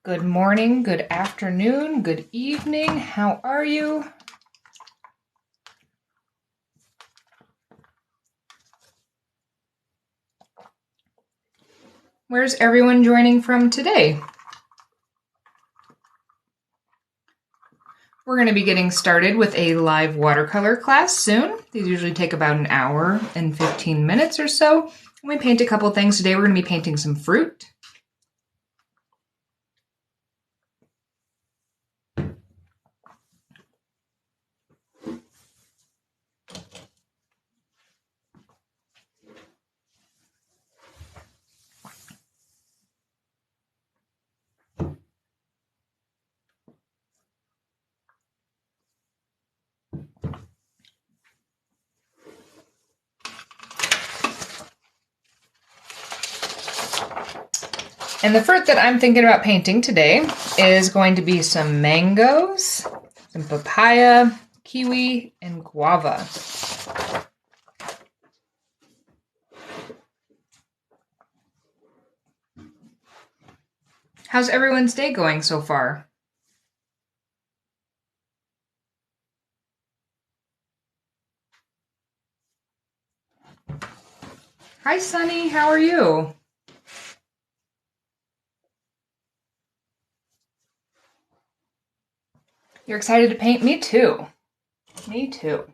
Good morning, good afternoon, good evening. How are you? Where's everyone joining from today? We're going to be getting started with a live watercolor class soon. These usually take about an hour and 15 minutes or so. We paint a couple things today. We're going to be painting some fruit. And the fruit that I'm thinking about painting today is going to be some mangoes, some papaya, kiwi, and guava. How's everyone's day going so far? Hi, Sunny. How are you? You're excited to paint? Me too. Me too.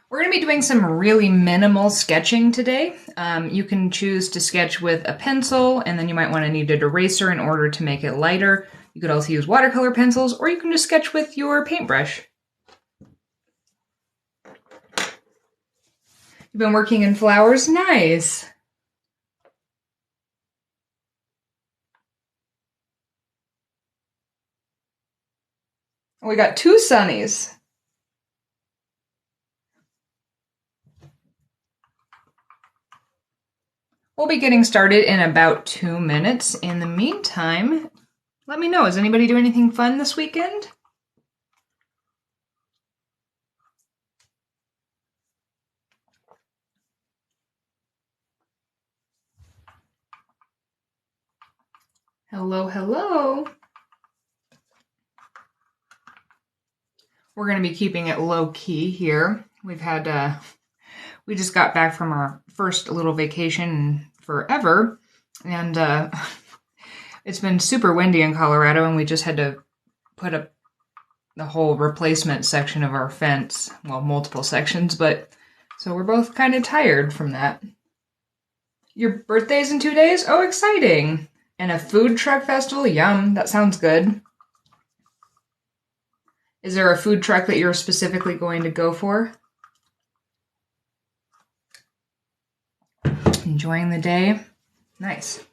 We're going to be doing some really minimal sketching today. You can choose to sketch with a pencil, and then you might want to need an eraser in order to make it lighter. You could also use watercolor pencils, or you can just sketch with your paintbrush. You've been working in flowers? Nice. We got two Sunnies. We'll be getting started in about 2 minutes. In the meantime, let me know, is anybody doing anything fun this weekend? Hello, hello. We're going to be keeping it low key here. We just got back from our first little vacation forever, and it's been super windy in Colorado, and we just had to put up the whole replacement section of our fence. Well, multiple sections, but so we're both kind of tired from that. Your birthday's in 2 days? Oh, exciting. And a food truck festival? Yum, that sounds good. Is there a food truck that you're specifically going to go for? Enjoying the day? Nice.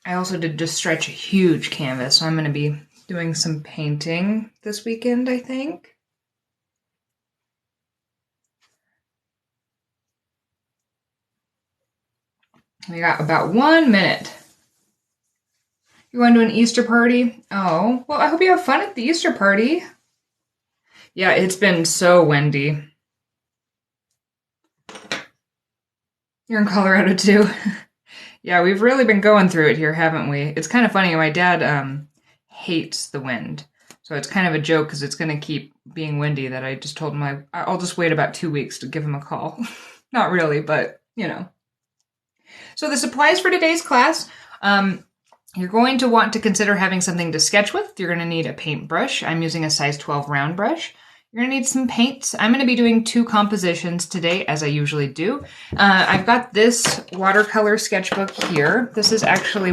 I also did just stretch a huge canvas, so I'm going to be doing some painting this weekend, I think. We got about 1 minute. You going to an Easter party? Oh, well, I hope you have fun at the Easter party. Yeah, it's been so windy. You're in Colorado too? Yeah, we've really been going through it here, haven't we? It's kind of funny. My dad hates the wind. So it's kind of a joke because it's going to keep being windy that I just told him I'll just wait about 2 weeks to give him a call. Not really, but, you know. So the supplies for today's class, you're going to want to consider having something to sketch with. You're going to need a paintbrush. I'm using a size 12 round brush. You're going to need some paints. I'm going to be doing 2 compositions today, as I usually do. I've got this watercolor sketchbook here. This is actually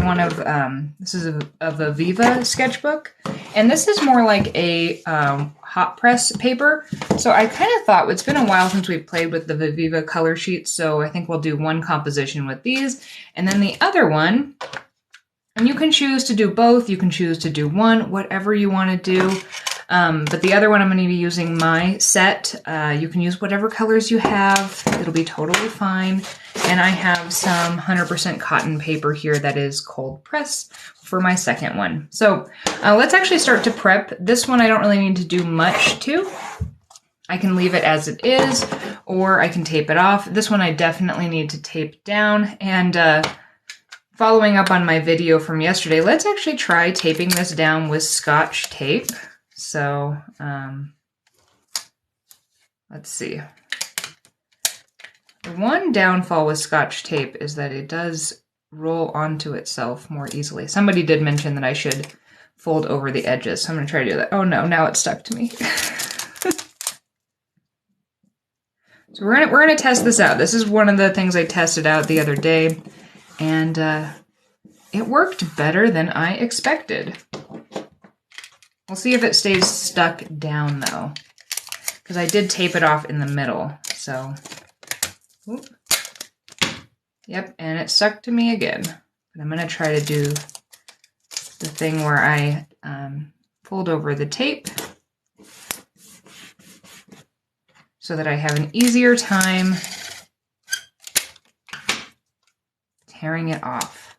this is a Viva sketchbook. And this is more like a hot press paper. So I kind of thought, it's been a while since we've played with the Viva color sheets, so I think we'll do one composition with these. And then the other one, and you can choose to do both, you can choose to do one, whatever you want to do. But the other one, I'm going to be using my set. You can use whatever colors you have. It'll be totally fine. And I have some 100% cotton paper here that is cold press for my second one. So let's actually start to prep. This one I don't really need to do much to. I can leave it as it is, or I can tape it off. This one I definitely need to tape down. And following up on my video from yesterday, let's actually try taping this down with Scotch tape. So let's see. The one downfall with Scotch tape is that it does roll onto itself more easily. Somebody did mention that I should fold over the edges, so I'm going to try to do that. Oh no, now it's stuck to me. So we're gonna test this out. This is one of the things I tested out the other day, and it worked better than I expected. We'll see if it stays stuck down though, because I did tape it off in the middle. So, whoop. Yep, and it stuck to me again. But I'm gonna try to do the thing where I fold over the tape so that I have an easier time tearing it off.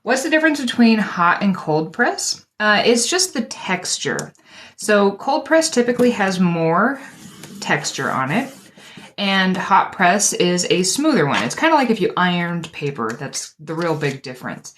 What's the difference between hot and cold press? It's just the texture. So cold press typically has more texture on it, and hot press is a smoother one. It's kind of like if you ironed paper. That's the real big difference.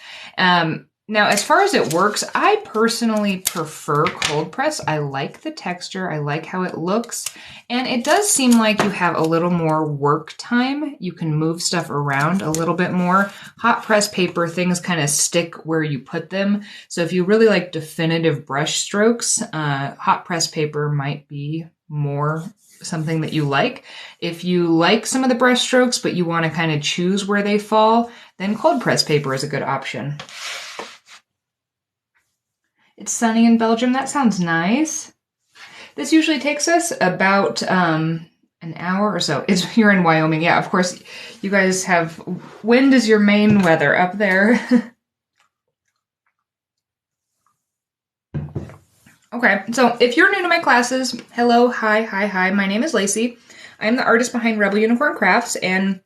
Now, as far as it works, I personally prefer cold press. I like the texture. I like how it looks. And it does seem like you have a little more work time. You can move stuff around a little bit more. Hot press paper, things kind of stick where you put them. So if you really like definitive brush strokes, hot press paper might be more something that you like. If you like some of the brush strokes, but you want to kind of choose where they fall, then cold press paper is a good option. It's sunny in Belgium. That sounds nice. This usually takes us about an hour or so. You're in Wyoming. Yeah, of course, you guys have wind is your main weather up there. Okay, so if you're new to my classes, hello, hi. My name is Lacey. I'm the artist behind Rebel Unicorn Crafts, and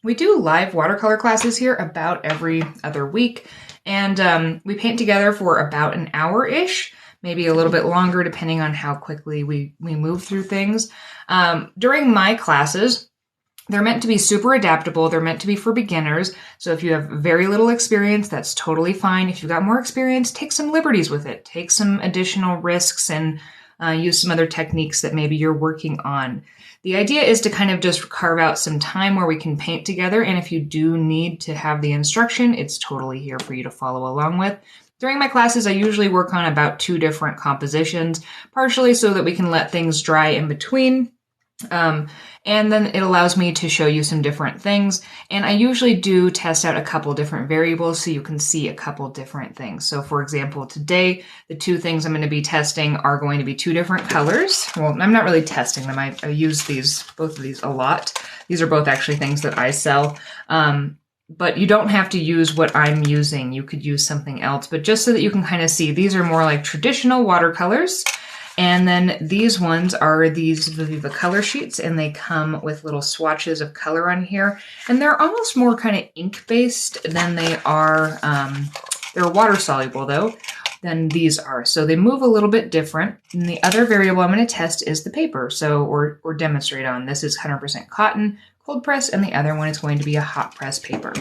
we do live watercolor classes here about every other week. And we paint together for about an hour-ish, maybe a little bit longer, depending on how quickly we move through things. During my classes, they're meant to be super adaptable. They're meant to be for beginners. So if you have very little experience, that's totally fine. If you've got more experience, take some liberties with it. Take some additional risks and use some other techniques that maybe you're working on. The idea is to kind of just carve out some time where we can paint together. And if you do need to have the instruction, it's totally here for you to follow along with. During my classes, I usually work on about 2 different compositions, partially so that we can let things dry in between. And then it allows me to show you some different things. And I usually do test out a couple different variables so you can see a couple different things. So for example, today, the 2 things I'm going to be testing are going to be 2 different colors. Well, I'm not really testing them. I use both of these a lot. These are both actually things that I sell. But you don't have to use what I'm using. You could use something else. But just so that you can kind of see, these are more like traditional watercolors. And then these ones are these Viviva color sheets, and they come with little swatches of color on here. And they're almost more kind of ink-based than they are, they're water-soluble though, than these are. So they move a little bit different. And the other variable I'm going to test is the paper, or demonstrate on. This is 100% cotton, cold press, and the other one is going to be a hot press paper.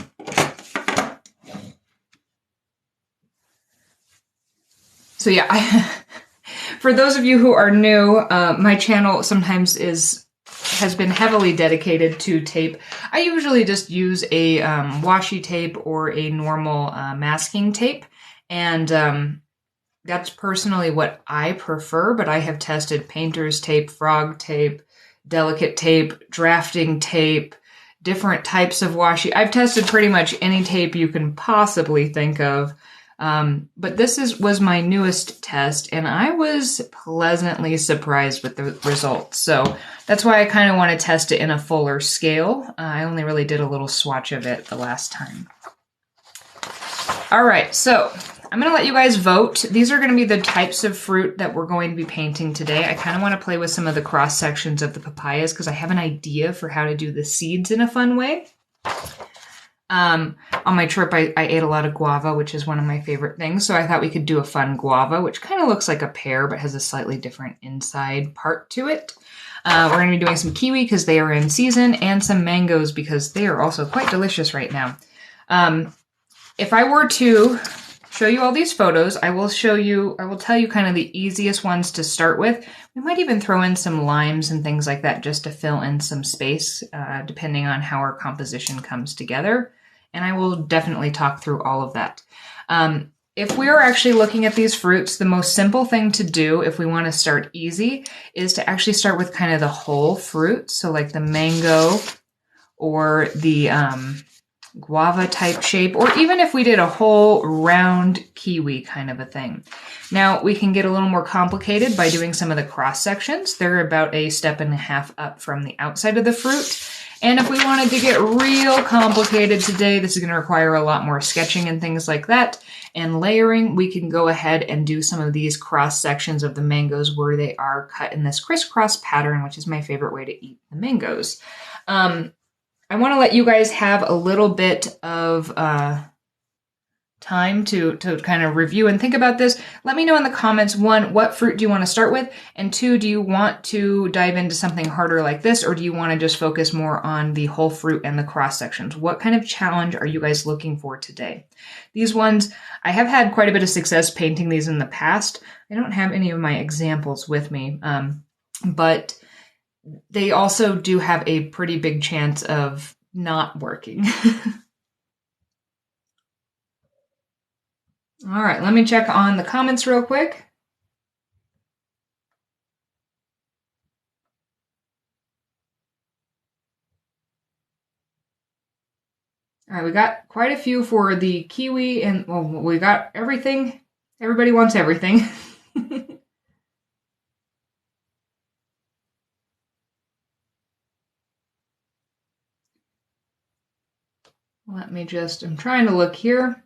So yeah, for those of you who are new, my channel sometimes has been heavily dedicated to tape. I usually just use a washi tape or a normal masking tape, and that's personally what I prefer, but I have tested painter's tape, frog tape, delicate tape, drafting tape, different types of washi. I've tested pretty much any tape you can possibly think of. But this was my newest test, and I was pleasantly surprised with the results. So that's why I kind of want to test it in a fuller scale. I only really did a little swatch of it the last time. All right, so I'm going to let you guys vote. These are going to be the types of fruit that we're going to be painting today. I kind of want to play with some of the cross sections of the papayas because I have an idea for how to do the seeds in a fun way. On my trip, I ate a lot of guava, which is one of my favorite things. So I thought we could do a fun guava, which kind of looks like a pear, but has a slightly different inside part to it. We're going to be doing some kiwi because they are in season, and some mangoes because they are also quite delicious right now. If I were to show you all these photos, I will tell you kind of the easiest ones to start with. We might even throw in some limes and things like that just to fill in some space, depending on how our composition comes together. And I will definitely talk through all of that. If we are actually looking at these fruits, the most simple thing to do if we want to start easy is to actually start with kind of the whole fruit. So like the mango or the guava type shape, or even if we did a whole round kiwi kind of a thing. Now we can get a little more complicated by doing some of the cross sections. They're about a step and a half up from the outside of the fruit. And if we wanted to get real complicated today, this is going to require a lot more sketching and things like that. And layering, we can go ahead and do some of these cross sections of the mangoes where they are cut in this crisscross pattern, which is my favorite way to eat the mangoes. I want to let you guys have a little bit of time to kind of review and think about this. Let me know in the comments, 1, what fruit do you want to start with? And 2, do you want to dive into something harder like this, or do you want to just focus more on the whole fruit and the cross sections? What kind of challenge are you guys looking for today? These ones, I have had quite a bit of success painting these in the past. I don't have any of my examples with me, but they also do have a pretty big chance of not working. All right, let me check on the comments real quick. All right, we got quite a few for the kiwi, and well, we got everything. Everybody wants everything. I'm trying to look here.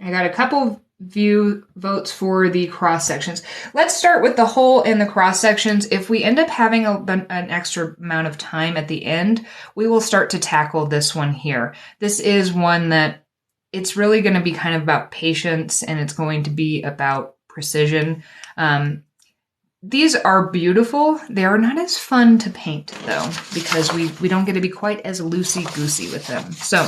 I got a couple votes for the cross sections. Let's start with the whole and the cross sections. If we end up having an extra amount of time at the end, we will start to tackle this one here. This is one that it's really going to be kind of about patience, and it's going to be about precision. These are beautiful. They are not as fun to paint though, because we don't get to be quite as loosey-goosey with them. So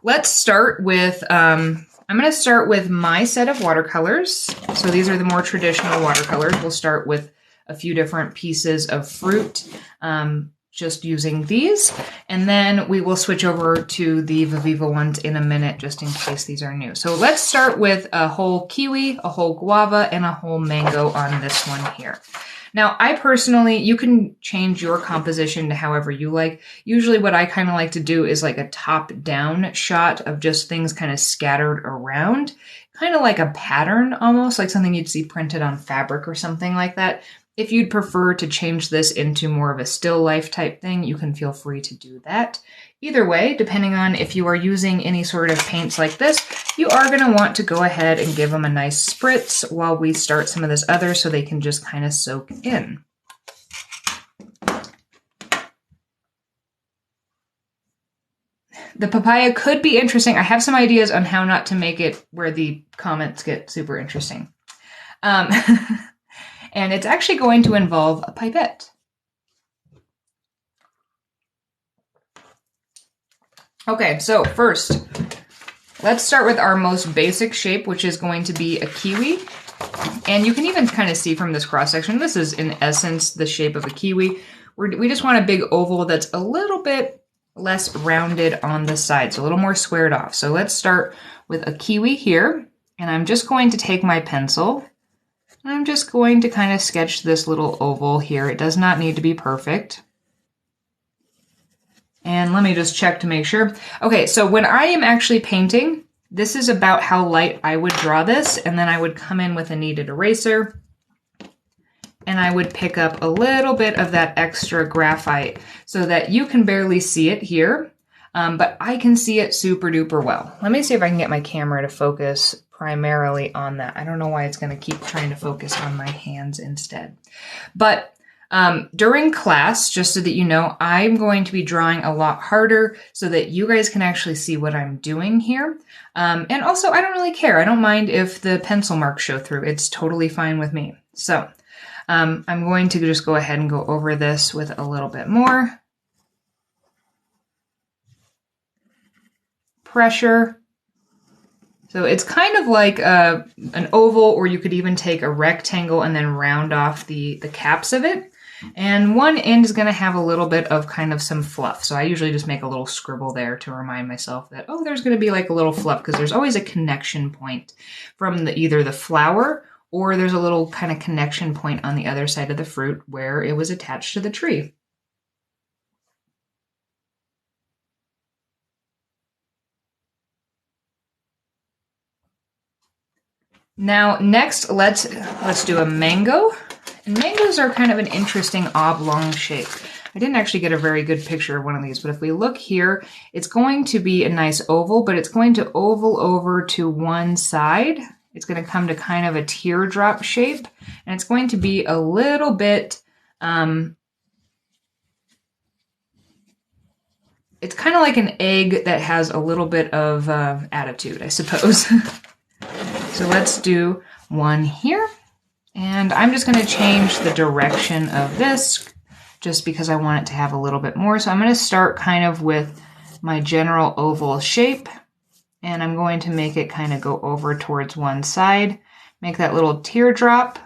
let's start with, I'm going to start with my set of watercolors. So these are the more traditional watercolors. We'll start with a few different pieces of fruit, just using these. And then we will switch over to the Viviva ones in a minute, just in case these are new. So let's start with a whole kiwi, a whole guava, and a whole mango on this one here. Now, I personally, you can change your composition to however you like. Usually what I kind of like to do is like a top-down shot of just things kind of scattered around, kind of like a pattern almost, like something you'd see printed on fabric or something like that. If you'd prefer to change this into more of a still life type thing, you can feel free to do that. Either way, depending on if you are using any sort of paints like this, you are going to want to go ahead and give them a nice spritz while we start some of this other so they can just kind of soak in. The papaya could be interesting. I have some ideas on how not to make it where the comments get super interesting. And it's actually going to involve a pipette. Okay, so first, let's start with our most basic shape, which is going to be a kiwi. And you can even kind of see from this cross section, this is in essence the shape of a kiwi. We just want a big oval that's a little bit less rounded on the side, so a little more squared off. So let's start with a kiwi here, and I'm just going to take my pencil. I'm just going to kind of sketch this little oval here. It does not need to be perfect. And let me just check to make sure. Okay, so when I am actually painting, this is about how light I would draw this, and then I would come in with a kneaded eraser, and I would pick up a little bit of that extra graphite so that you can barely see it here, but I can see it super duper well. Let me see if I can get my camera to focus primarily on that. I don't know why it's going to keep trying to focus on my hands instead. But During class, just so that you know, I'm going to be drawing a lot harder so that you guys can actually see what I'm doing here. And also, I don't really care. I don't mind if the pencil marks show through. It's totally fine with me. So I'm going to just go ahead and go over this with a little bit more pressure. So it's kind of like an oval, or you could even take a rectangle and then round off the caps of it. And one end is going to have a little bit of kind of some fluff. So I usually just make a little scribble there to remind myself that, oh, there's going to be like a little fluff, because there's always a connection point from either the flower, or there's a little kind of connection point on the other side of the fruit where it was attached to the tree. Now, next, let's do a mango. And mangoes are kind of an interesting oblong shape. I didn't actually get a very good picture of one of these, but if we look here, it's going to be a nice oval, but it's going to oval over to one side. It's going to come to kind of a teardrop shape, and it's going to be a little bit, it's kind of like an egg that has a little bit of attitude, I suppose. So let's do one here. And I'm just going to change the direction of this just because I want it to have a little bit more. So I'm going to start kind of with my general oval shape, and I'm going to make it kind of go over towards one side, make that little teardrop,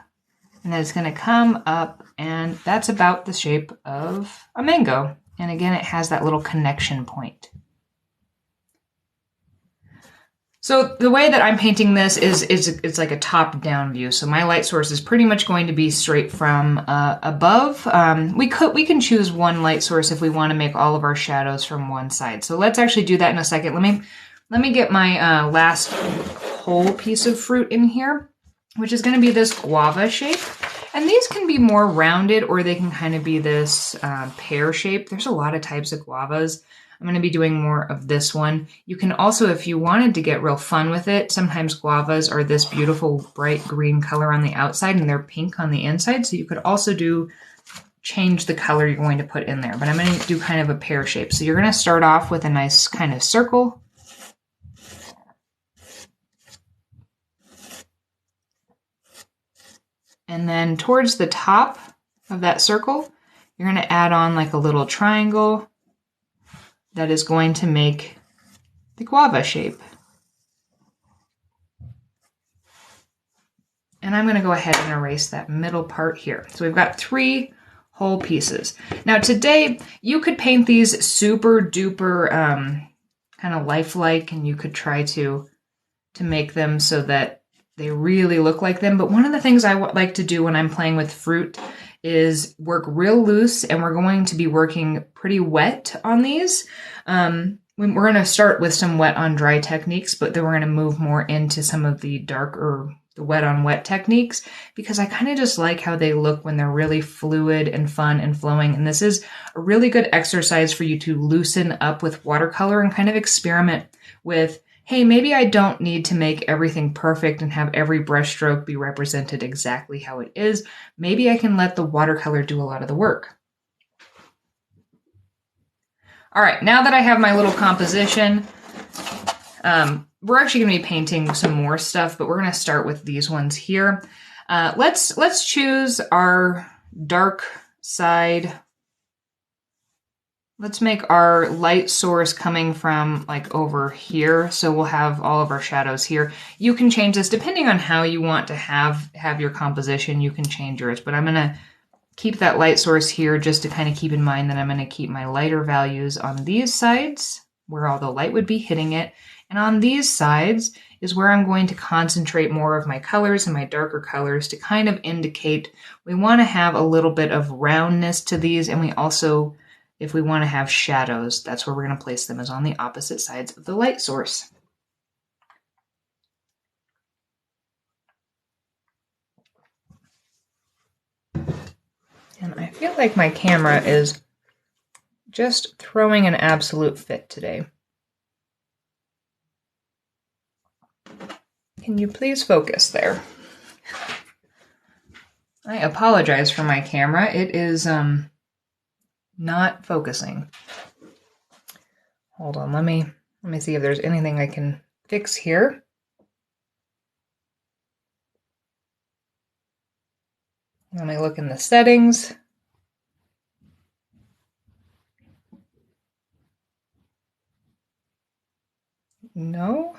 and then it's going to come up, and that's about the shape of a mango. And again, it has that little connection point. So the way that I'm painting this is it's like a top-down view. So my light source is pretty much going to be straight from above. We can choose one light source if we want to make all of our shadows from one side. So let's actually do that in a second. Let me get my last whole piece of fruit in here, which is going to be this guava shape. And these can be more rounded, or they can kind of be this pear shape. There's a lot of types of guavas. I'm going to be doing more of this one. You can also, if you wanted to get real fun with it, sometimes guavas are this beautiful bright green color on the outside and they're pink on the inside. So you could also change the color you're going to put in there. But I'm going to do kind of a pear shape. So you're going to start off with a nice kind of circle. And then towards the top of that circle, you're going to add on like a little triangle that is going to make the guava shape. And I'm going to go ahead and erase that middle part here. So we've got 3 whole pieces. Now today, you could paint these super duper kind of lifelike, and you could try to make them so that they really look like them. But one of the things I like to do when I'm playing with fruit is work real loose, and we're going to be working pretty wet on these. We're going to start with some wet on dry techniques, but then we're going to move more into some of the darker, the wet on wet techniques, because I kind of just like how they look when they're really fluid and fun and flowing. And this is a really good exercise for you to loosen up with watercolor and kind of experiment with, hey, maybe I don't need to make everything perfect and have every brushstroke be represented exactly how it is. Maybe I can let the watercolor do a lot of the work. All right, now that I have my little composition, we're actually going to be painting some more stuff, but we're going to start with these ones here. Let's choose our dark side. Let's make our light source coming from like over here. So we'll have all of our shadows here. You can change this depending on how you want to have your composition. You can change yours, but I'm going to keep that light source here just to kind of keep in mind that I'm going to keep my lighter values on these sides where all the light would be hitting it. And on these sides is where I'm going to concentrate more of my colors and my darker colors to kind of indicate we want to have a little bit of roundness to these. And we also, if we want to have shadows, that's where we're going to place them, is on the opposite sides of the light source. And I feel like my camera is just throwing an absolute fit today. Can you please focus there? I apologize for my camera. It is not focusing. Hold on, let me see if there's anything I can fix here. Let me look in the settings. No.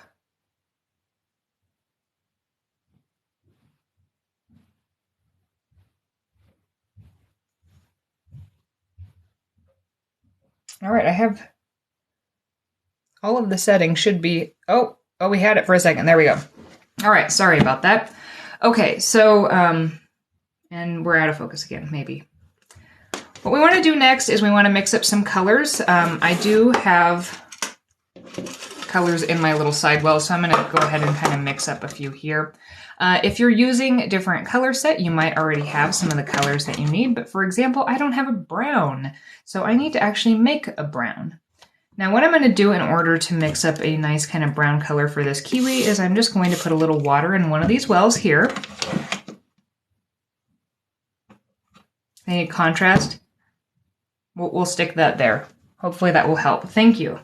All right, I have all of the settings should be, oh, we had it for a second. There we go. All right, sorry about that. Okay, so, and we're out of focus again, maybe. What we want to do next is we want to mix up some colors. I do have colors in my little sidewell, so I'm going to go ahead and kind of mix up a few here. If you're using a different color set, you might already have some of the colors that you need, but for example, I don't have a brown, so I need to actually make a brown. Now what I'm going to do in order to mix up a nice kind of brown color for this kiwi is I'm just going to put a little water in one of these wells here. I need contrast. We'll stick that there. Hopefully that will help. Thank you.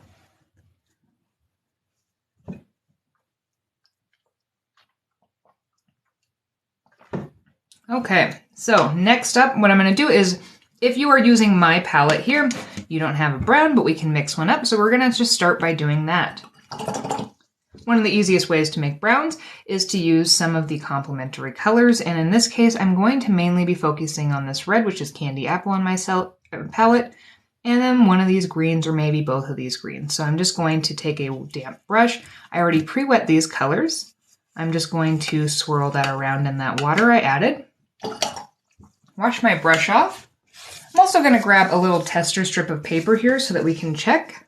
Okay, so next up, what I'm going to do is, if you are using my palette here, you don't have a brown, but we can mix one up. So we're going to just start by doing that. One of the easiest ways to make browns is to use some of the complementary colors. And in this case, I'm going to mainly be focusing on this red, which is candy apple on my palette, and then one of these greens or maybe both of these greens. So I'm just going to take a damp brush. I already pre-wet these colors. I'm just going to swirl that around in that water I added. Wash my brush off. I'm also going to grab a little tester strip of paper here so that we can check.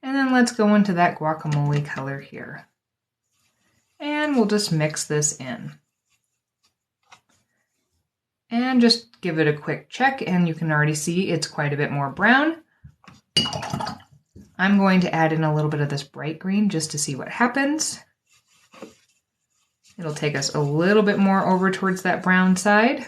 And then let's go into that guacamole color here. And we'll just mix this in. And just give it a quick check, and you can already see it's quite a bit more brown. I'm going to add in a little bit of this bright green just to see what happens. It'll take us a little bit more over towards that brown side.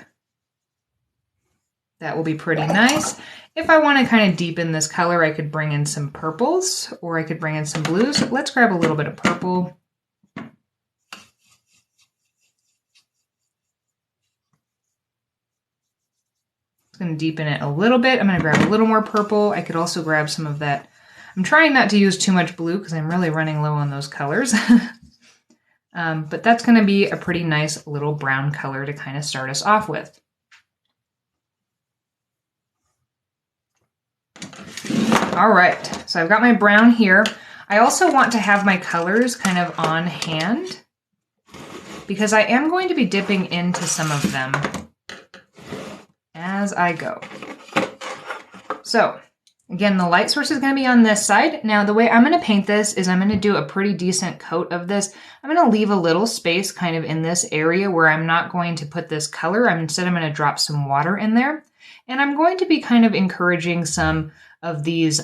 That will be pretty nice. If I want to kind of deepen this color, I could bring in some purples or I could bring in some blues. Let's grab a little bit of purple. Going to deepen it a little bit. I'm going to grab a little more purple. I could also grab some of that. I'm trying not to use too much blue because I'm really running low on those colors. But that's going to be a pretty nice little brown color to kind of start us off with. All right, so I've got my brown here. I also want to have my colors kind of on hand because I am going to be dipping into some of them as I go. So again, the light source is going to be on this side. Now the way I'm going to paint this is I'm going to do a pretty decent coat of this. I'm going to leave a little space kind of in this area where I'm not going to put this color. Instead I'm going to drop some water in there. And I'm going to be kind of encouraging some of these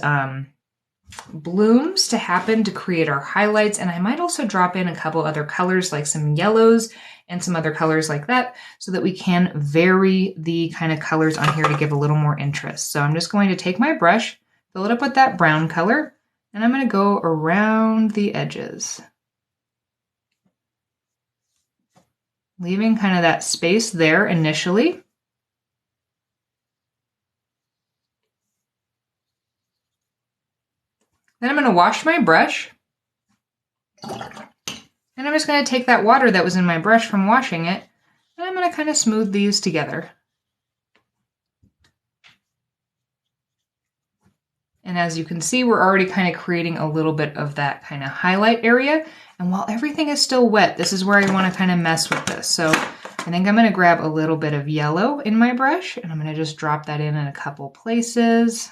blooms to happen to create our highlights. And I might also drop in a couple other colors like some yellows and some other colors like that so that we can vary the kind of colors on here to give a little more interest. So I'm just going to take my brush, fill it up with that brown color, and I'm going to go around the edges, leaving kind of that space there initially. Then I'm going to wash my brush. And I'm just going to take that water that was in my brush from washing it, and I'm going to kind of smooth these together. And as you can see, we're already kind of creating a little bit of that kind of highlight area. And while everything is still wet, this is where I want to kind of mess with this. So I think I'm going to grab a little bit of yellow in my brush, and I'm going to just drop that in a couple places.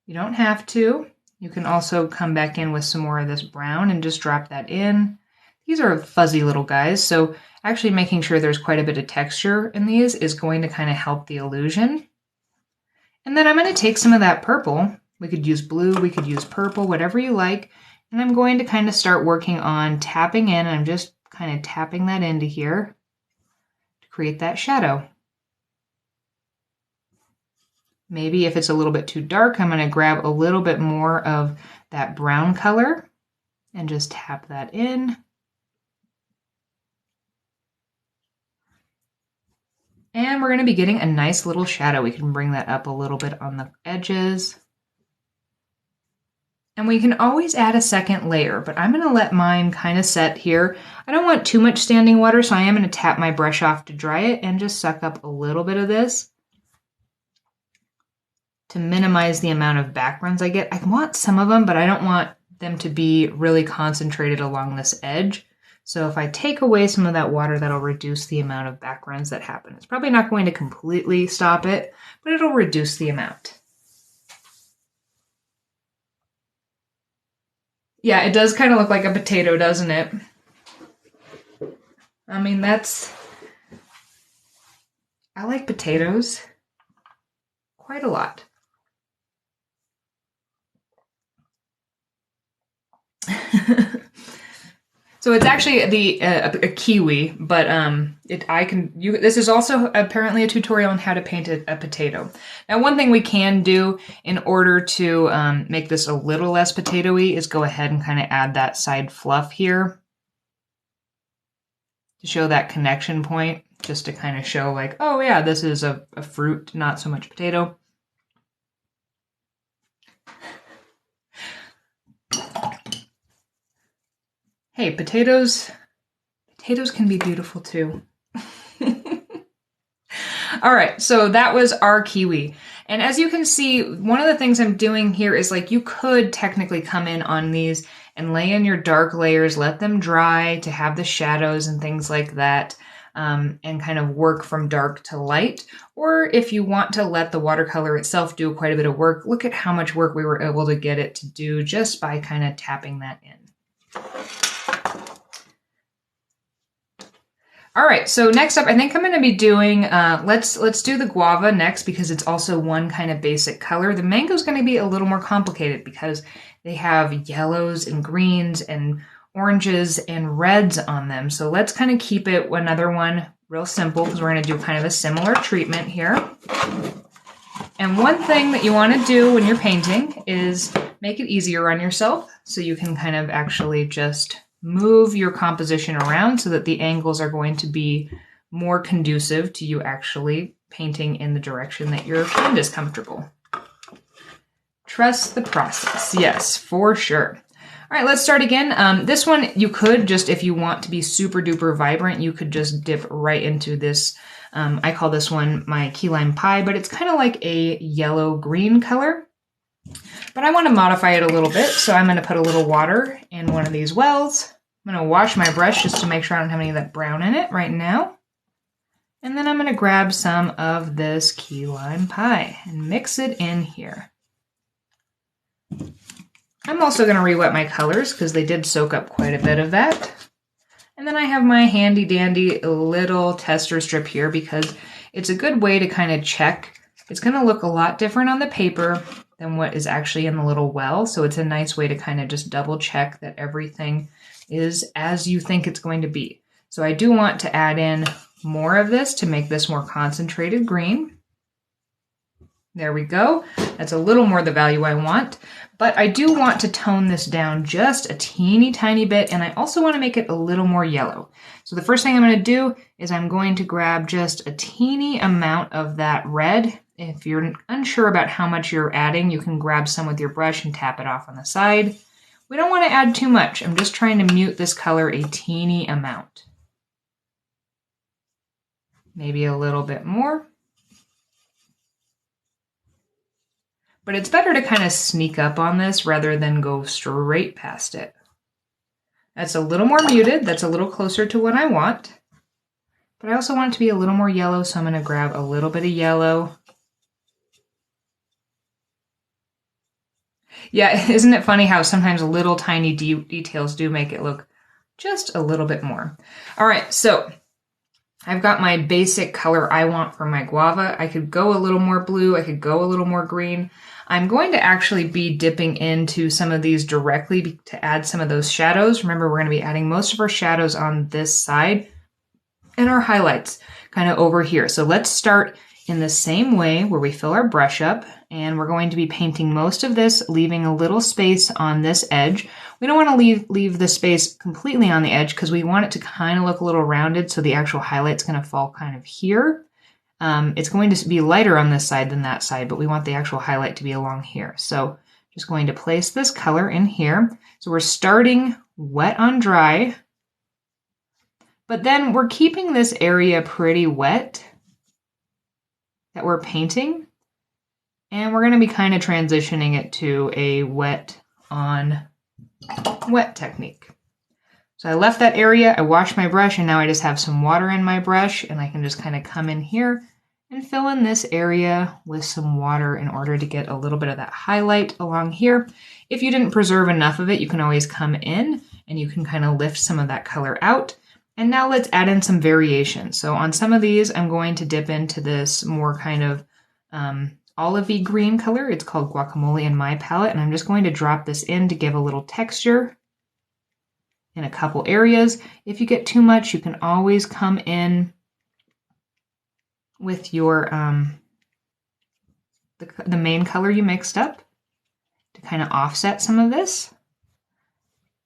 You don't have to. You can also come back in with some more of this brown and just drop that in. These are fuzzy little guys, so actually making sure there's quite a bit of texture in these is going to kind of help the illusion. And then I'm going to take some of that purple. We could use blue, we could use purple, whatever you like. And I'm going to kind of start working on tapping in. I'm just kind of tapping that into here. create that shadow. Maybe if it's a little bit too dark, I'm going to grab a little bit more of that brown color and just tap that in. And we're going to be getting a nice little shadow. We can bring that up a little bit on the edges. And we can always add a second layer, but I'm going to let mine kind of set here. I don't want too much standing water, so I am going to tap my brush off to dry it and just suck up a little bit of this to minimize the amount of backgrounds I get. I want some of them, but I don't want them to be really concentrated along this edge. So if I take away some of that water, that'll reduce the amount of backgrounds that happen. It's probably not going to completely stop it, but it'll reduce the amount. Yeah, it does kind of look like a potato, doesn't it? I mean, I like potatoes quite a lot. So it's actually a kiwi, but this is also apparently a tutorial on how to paint a potato. Now, one thing we can do in order to make this a little less potatoey is go ahead and kind of add that side fluff here to show that connection point, just to kind of show like, oh yeah, this is a fruit, not so much potato. Hey, potatoes can be beautiful too. All right, so that was our kiwi. And as you can see, one of the things I'm doing here is like you could technically come in on these and lay in your dark layers, let them dry to have the shadows and things like that, and kind of work from dark to light. Or if you want to let the watercolor itself do quite a bit of work, look at how much work we were able to get it to do just by kind of tapping that in. All right, so next up, I think I'm going to be doing, let's do the guava next because it's also one kind of basic color. The mango is going to be a little more complicated because they have yellows and greens and oranges and reds on them. So let's kind of keep it another one real simple because we're going to do kind of a similar treatment here. And one thing that you want to do when you're painting is make it easier on yourself so you can kind of actually just move your composition around so that the angles are going to be more conducive to you actually painting in the direction that your hand is comfortable. Trust the process. Yes, for sure. All right, let's start again. This one, you could just, if you want to be super duper vibrant, you could just dip right into this. I call this one my key lime pie, but it's kind of like a yellow-green color. But I want to modify it a little bit, so I'm going to put a little water in one of these wells. I'm going to wash my brush just to make sure I don't have any of that brown in it right now. And then I'm going to grab some of this key lime pie and mix it in here. I'm also going to re-wet my colors because they did soak up quite a bit of that. And then I have my handy dandy little tester strip here because it's a good way to kind of check. It's going to look a lot different on the paper than what is actually in the little well. So it's a nice way to kind of just double check that everything is as you think it's going to be. So I do want to add in more of this to make this more concentrated green. There we go. That's a little more the value I want, but I do want to tone this down just a teeny tiny bit, and I also want to make it a little more yellow. So the first thing I'm going to do is I'm going to grab just a teeny amount of that red. If you're unsure about how much you're adding, you can grab some with your brush and tap it off on the side. We don't want to add too much. I'm just trying to mute this color a teeny amount. Maybe a little bit more. But it's better to kind of sneak up on this rather than go straight past it. That's a little more muted. That's a little closer to what I want. But I also want it to be a little more yellow, so I'm going to grab a little bit of yellow. Yeah, isn't it funny how sometimes little tiny details do make it look just a little bit more. All right, so I've got my basic color I want for my guava. I could go a little more blue. I could go a little more green. I'm going to actually be dipping into some of these directly to add some of those shadows. Remember, we're going to be adding most of our shadows on this side and our highlights. kind of over here. So let's start in the same way where we fill our brush up, and we're going to be painting most of this, leaving a little space on this edge. We don't want to leave the space completely on the edge because we want it to kind of look a little rounded, so the actual highlight's going to fall kind of here. It's going to be lighter on this side than that side, but we want the actual highlight to be along here. So just going to place this color in here. So we're starting wet on dry, but then we're keeping this area pretty wet that we're painting, and we're going to be kind of transitioning it to a wet on wet technique. So I left that area, I washed my brush, and now I just have some water in my brush, and I can just kind of come in here and fill in this area with some water in order to get a little bit of that highlight along here. If you didn't preserve enough of it, you can always come in and you can kind of lift some of that color out. And now let's add in some variation. So on some of these, I'm going to dip into this more kind of olivey green color. It's called Guacamole in my palette, and I'm just going to drop this in to give a little texture in a couple areas. If you get too much, you can always come in with your the main color you mixed up to kind of offset some of this.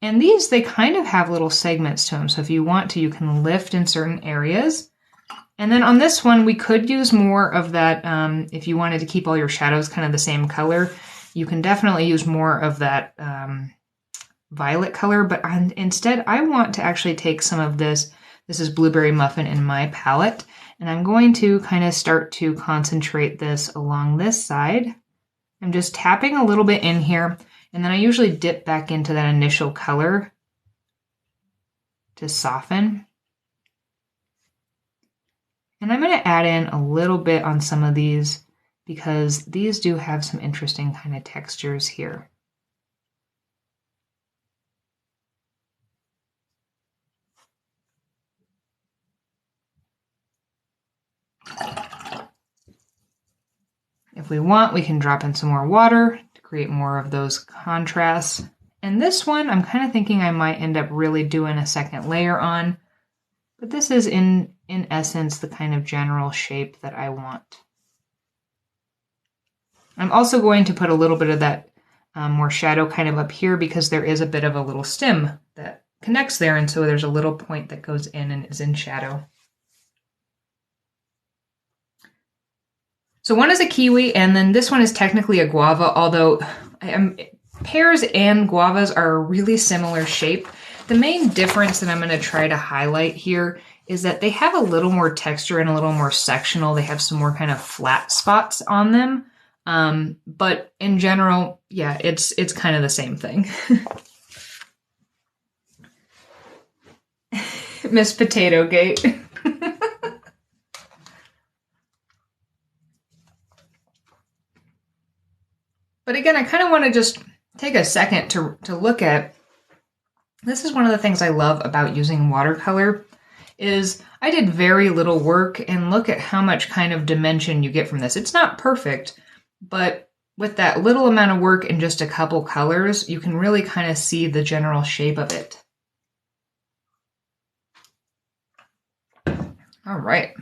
And these, they kind of have little segments to them, so if you want to, you can lift in certain areas. And then on this one, we could use more of that, if you wanted to keep all your shadows kind of the same color, you can definitely use more of that violet color, but instead I want to actually take some of this. This is Blueberry Muffin in my palette, and I'm going to kind of start to concentrate this along this side. I'm just tapping a little bit in here, and then I usually dip back into that initial color to soften. And I'm going to add in a little bit on some of these because these do have some interesting kind of textures here. If we want, we can drop in some more water to create more of those contrasts. And this one, I'm kind of thinking I might end up really doing a second layer on, but this is in essence the kind of general shape that I want. I'm also going to put a little bit of that more shadow kind of up here because there is a bit of a little stem that connects there, and so there's a little point that goes in and is in shadow. So one is a kiwi, and then this one is technically a guava, although pears and guavas are a really similar shape. The main difference that I'm going to try to highlight here is that they have a little more texture and a little more sectional. They have some more kind of flat spots on them. But in general, yeah, it's kind of the same thing. Miss Potato Gate. But again, I kind of want to just take a second to look at, this is one of the things I love about using watercolor, is I did very little work, and look at how much kind of dimension you get from this. It's not perfect, but with that little amount of work and just a couple colors, you can really kind of see the general shape of it. All right.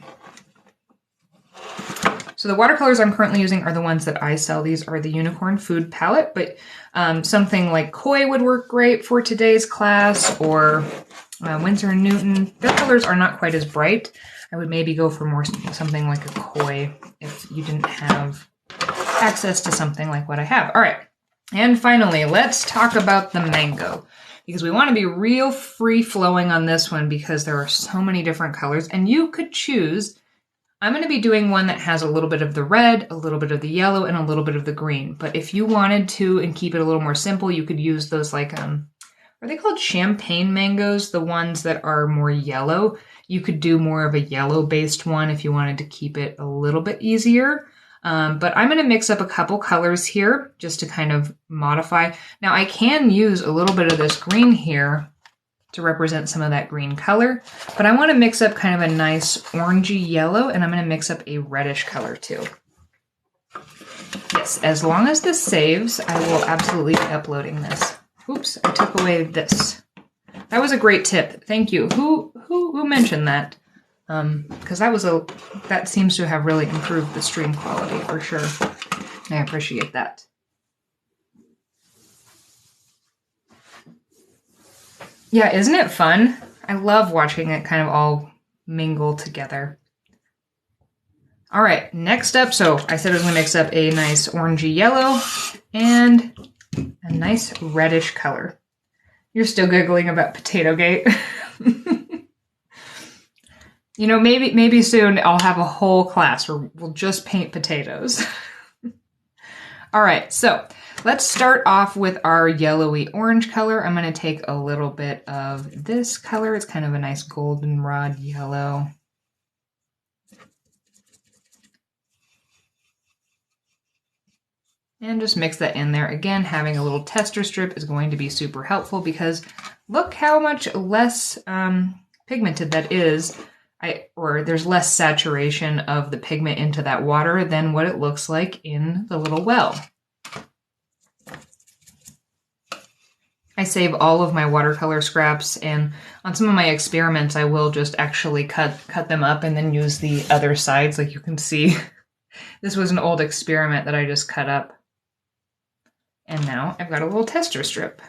So the watercolors I'm currently using are the ones that I sell. These are the Unicorn Food Palette, but something like Koi would work great for today's class, or Winsor & Newton. Their colors are not quite as bright. I would maybe go for more something like a Koi if you didn't have access to something like what I have. All right, and finally, let's talk about the mango, because we want to be real free-flowing on this one because there are so many different colors, and you could choose. I'm going to be doing one that has a little bit of the red, a little bit of the yellow, and a little bit of the green. But if you wanted to and keep it a little more simple, you could use those like, are they called champagne mangoes? The ones that are more yellow. You could do more of a yellow-based one if you wanted to keep it a little bit easier. But I'm going to mix up a couple colors here just to kind of modify. Now I can use a little bit of this green here to represent some of that green color, but I want to mix up kind of a nice orangey yellow, and I'm going to mix up a reddish color too. Yes, as long as this saves, I will absolutely be uploading this. Oops, I took away this. That was a great tip. Thank you. Who mentioned that? because that seems to have really improved the stream quality for sure. I appreciate that. Yeah, isn't it fun? I love watching it kind of all mingle together. All right, next up, so I said I was going to mix up a nice orangey yellow and a nice reddish color. You're still giggling about Potato Gate. You know, maybe soon I'll have a whole class where we'll just paint potatoes. All right, so let's start off with our yellowy orange color. I'm going to take a little bit of this color. It's kind of a nice goldenrod yellow. And just mix that in there. Again, having a little tester strip is going to be super helpful because look how much less pigmented that is. Or there's less saturation of the pigment into that water than what it looks like in the little well. I save all of my watercolor scraps, and on some of my experiments I will just actually cut them up and then use the other sides, like you can see. This was an old experiment that I just cut up. And now I've got a little tester strip.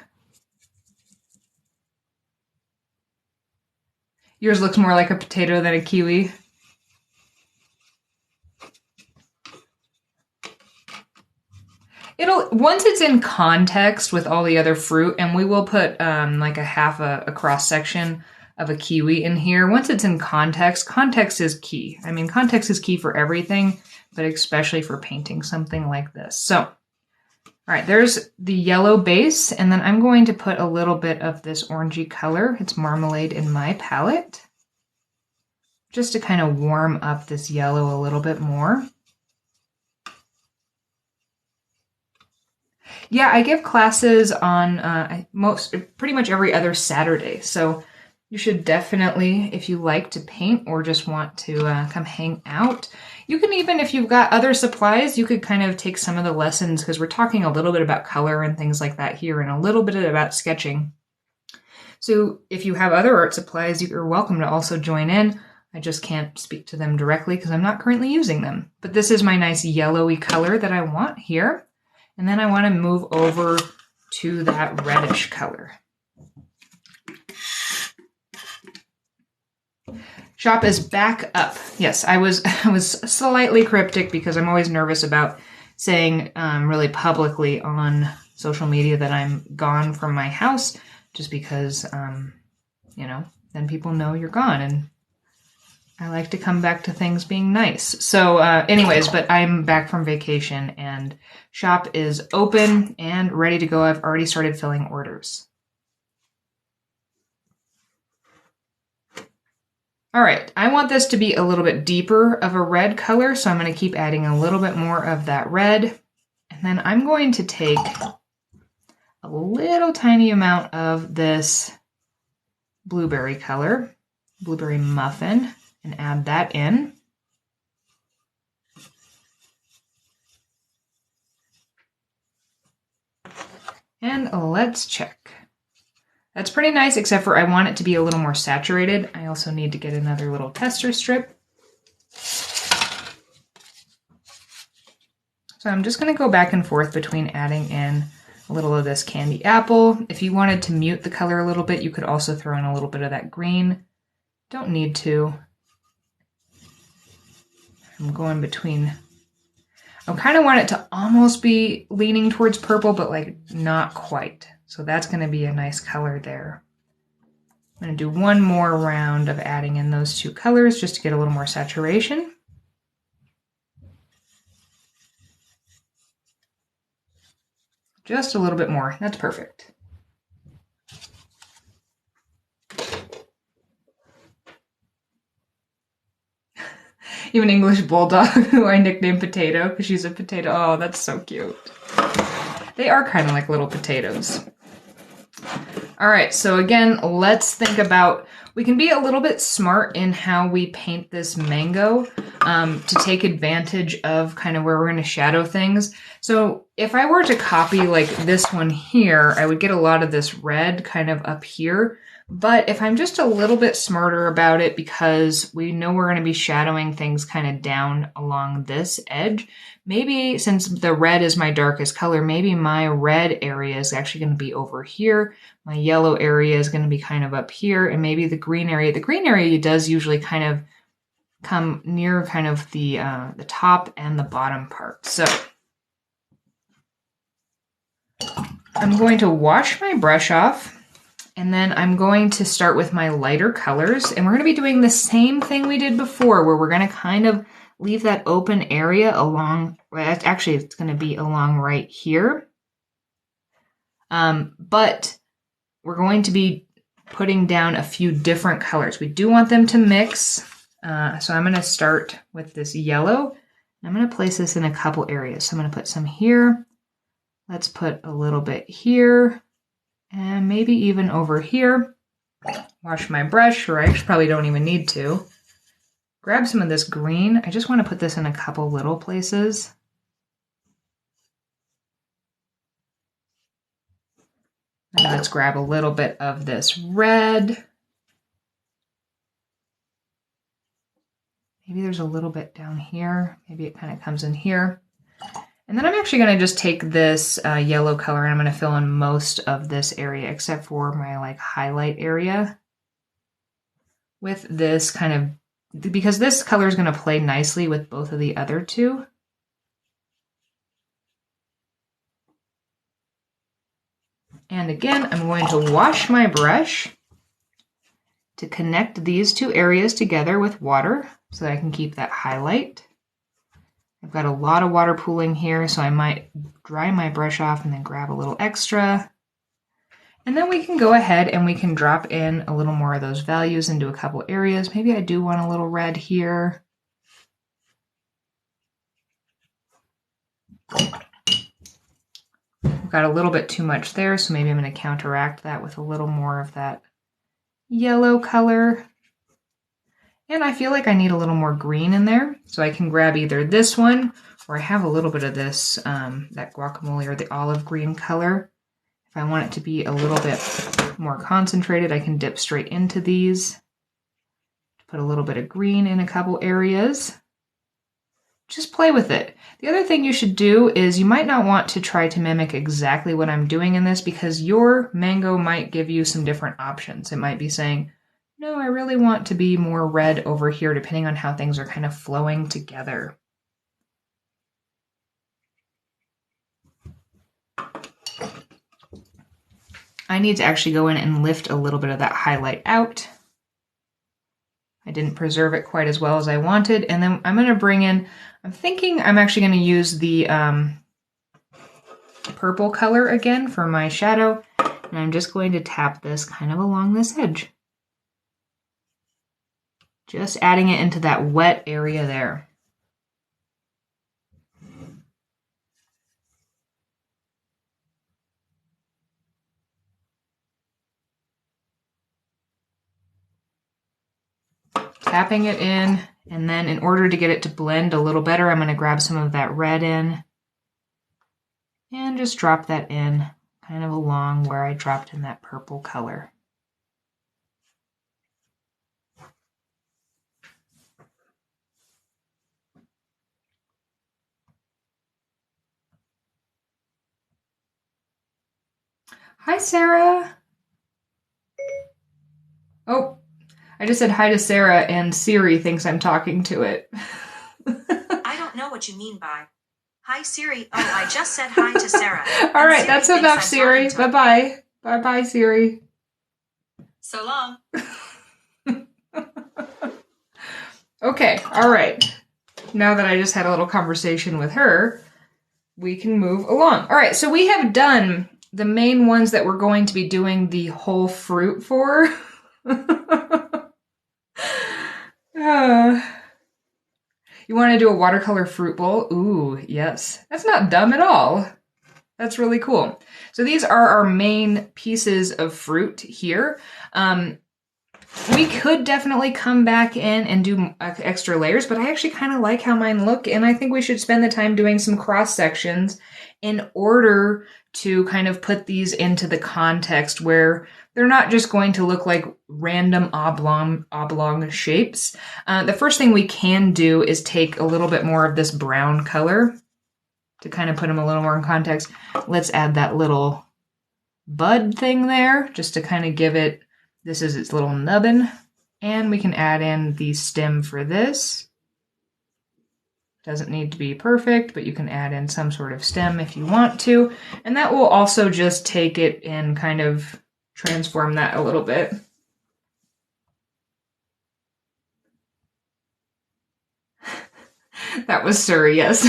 Yours looks more like a potato than a kiwi. Once it's in context with all the other fruit, and we will put like a cross section of a kiwi in here. Once it's in context, context is key. I mean, context is key for everything, but especially for painting something like this. So, all right, there's the yellow base, and then I'm going to put a little bit of this orangey color. It's marmalade in my palette, just to kind of warm up this yellow a little bit more. Yeah, I give classes on pretty much every other Saturday, so you should definitely, if you like to paint or just want to come hang out, you can even, if you've got other supplies, you could kind of take some of the lessons, because we're talking a little bit about color and things like that here and a little bit about sketching. So if you have other art supplies, you're welcome to also join in. I just can't speak to them directly because I'm not currently using them. But this is my nice yellowy color that I want here. And then I want to move over to that reddish color. Shop is back up. Yes, I was slightly cryptic because I'm always nervous about saying really publicly on social media that I'm gone from my house, just because, you know, then people know you're gone, and I like to come back to things being nice. So anyways, but I'm back from vacation and shop is open and ready to go. I've already started filling orders. All right, I want this to be a little bit deeper of a red color, so I'm going to keep adding a little bit more of that red. And then I'm going to take a little tiny amount of this blueberry color, blueberry muffin, and add that in. And let's check. That's pretty nice, except for I want it to be a little more saturated. I also need to get another little tester strip. So I'm just going to go back and forth between adding in a little of this candy apple. If you wanted to mute the color a little bit, you could also throw in a little bit of that green. Don't need to. I'm going between. I kind of want it to almost be leaning towards purple, but like not quite. So that's going to be a nice color there. I'm going to do one more round of adding in those two colors just to get a little more saturation. Just a little bit more. That's perfect. You have an English bulldog who I nicknamed Potato because she's a potato. Oh, that's so cute. They are kind of like little potatoes. All right, so again, let's think about, we can be a little bit smart in how we paint this mango to take advantage of kind of where we're going to shadow things. So if I were to copy like this one here, I would get a lot of this red kind of up here, But if I'm just a little bit smarter about it, because we know we're going to be shadowing things kind of down along this edge, maybe since the red is my darkest color, maybe my red area is actually going to be over here. My yellow area is going to be kind of up here, and maybe the green area does usually kind of come near kind of the top and the bottom part. So I'm going to wash my brush off, and then I'm going to start with my lighter colors, and we're going to be doing the same thing we did before, where we're going to kind of leave that open area along, actually it's going to be along right here. But we're going to be putting down a few different colors. We do want them to mix. So I'm going to start with this yellow. I'm going to place this in a couple areas. So I'm going to put some here. Let's put a little bit here, and maybe even over here. Wash my brush, or I probably don't even need to. Grab some of this green. I just want to put this in a couple little places. And let's grab a little bit of this red. Maybe there's a little bit down here. Maybe it kind of comes in here. And then I'm actually going to just take this yellow color, and I'm going to fill in most of this area except for my like highlight area with this kind of, because this color is going to play nicely with both of the other two. And again, I'm going to wash my brush to connect these two areas together with water so that I can keep that highlight. I've got a lot of water pooling here, so I might dry my brush off and then grab a little extra. And then we can go ahead and we can drop in a little more of those values into a couple areas. Maybe I do want a little red here. I've got a little bit too much there, so maybe I'm going to counteract that with a little more of that yellow color. And I feel like I need a little more green in there, so I can grab either this one, or I have a little bit of this, that guacamole or the olive green color. If I want it to be a little bit more concentrated, I can dip straight into these. Put a little bit of green in a couple areas. Just play with it. The other thing you should do is you might not want to try to mimic exactly what I'm doing in this, because your mango might give you some different options. It might be saying, no, I really want to be more red over here, depending on how things are kind of flowing together. I need to actually go in and lift a little bit of that highlight out. I didn't preserve it quite as well as I wanted. And then I'm going to bring in, I'm thinking I'm actually going to use the purple color again for my shadow. And I'm just going to tap this kind of along this edge. Just adding it into that wet area there. Tapping it in, and then in order to get it to blend a little better, I'm going to grab some of that red in and just drop that in kind of along where I dropped in that purple color. Hi, Sarah. Oh, I just said hi to Sarah, and Siri thinks I'm talking to it. I don't know what you mean by hi, Siri. Oh, I just said hi to Sarah. All right, that's enough, Siri. Bye-bye. Bye-bye, Siri. So long. Okay, all right. Now that I just had a little conversation with her, we can move along. All right, so we have done the main ones that we're going to be doing the whole fruit for. You want to do a watercolor fruit bowl? Ooh, yes. That's not dumb at all. That's really cool. So these are our main pieces of fruit here. We could definitely come back in and do extra layers, but I actually kind of like how mine look, and I think we should spend the time doing some cross sections in order to kind of put these into the context where they're not just going to look like random oblong shapes. The first thing we can do is take a little bit more of this brown color to kind of put them a little more in context. Let's add that little bud thing there just to kind of give it, this is its little nubbin. And we can add in the stem for this. Doesn't need to be perfect, but you can add in some sort of stem if you want to. And that will also just take it and kind of transform that a little bit. That was Surrey, yes.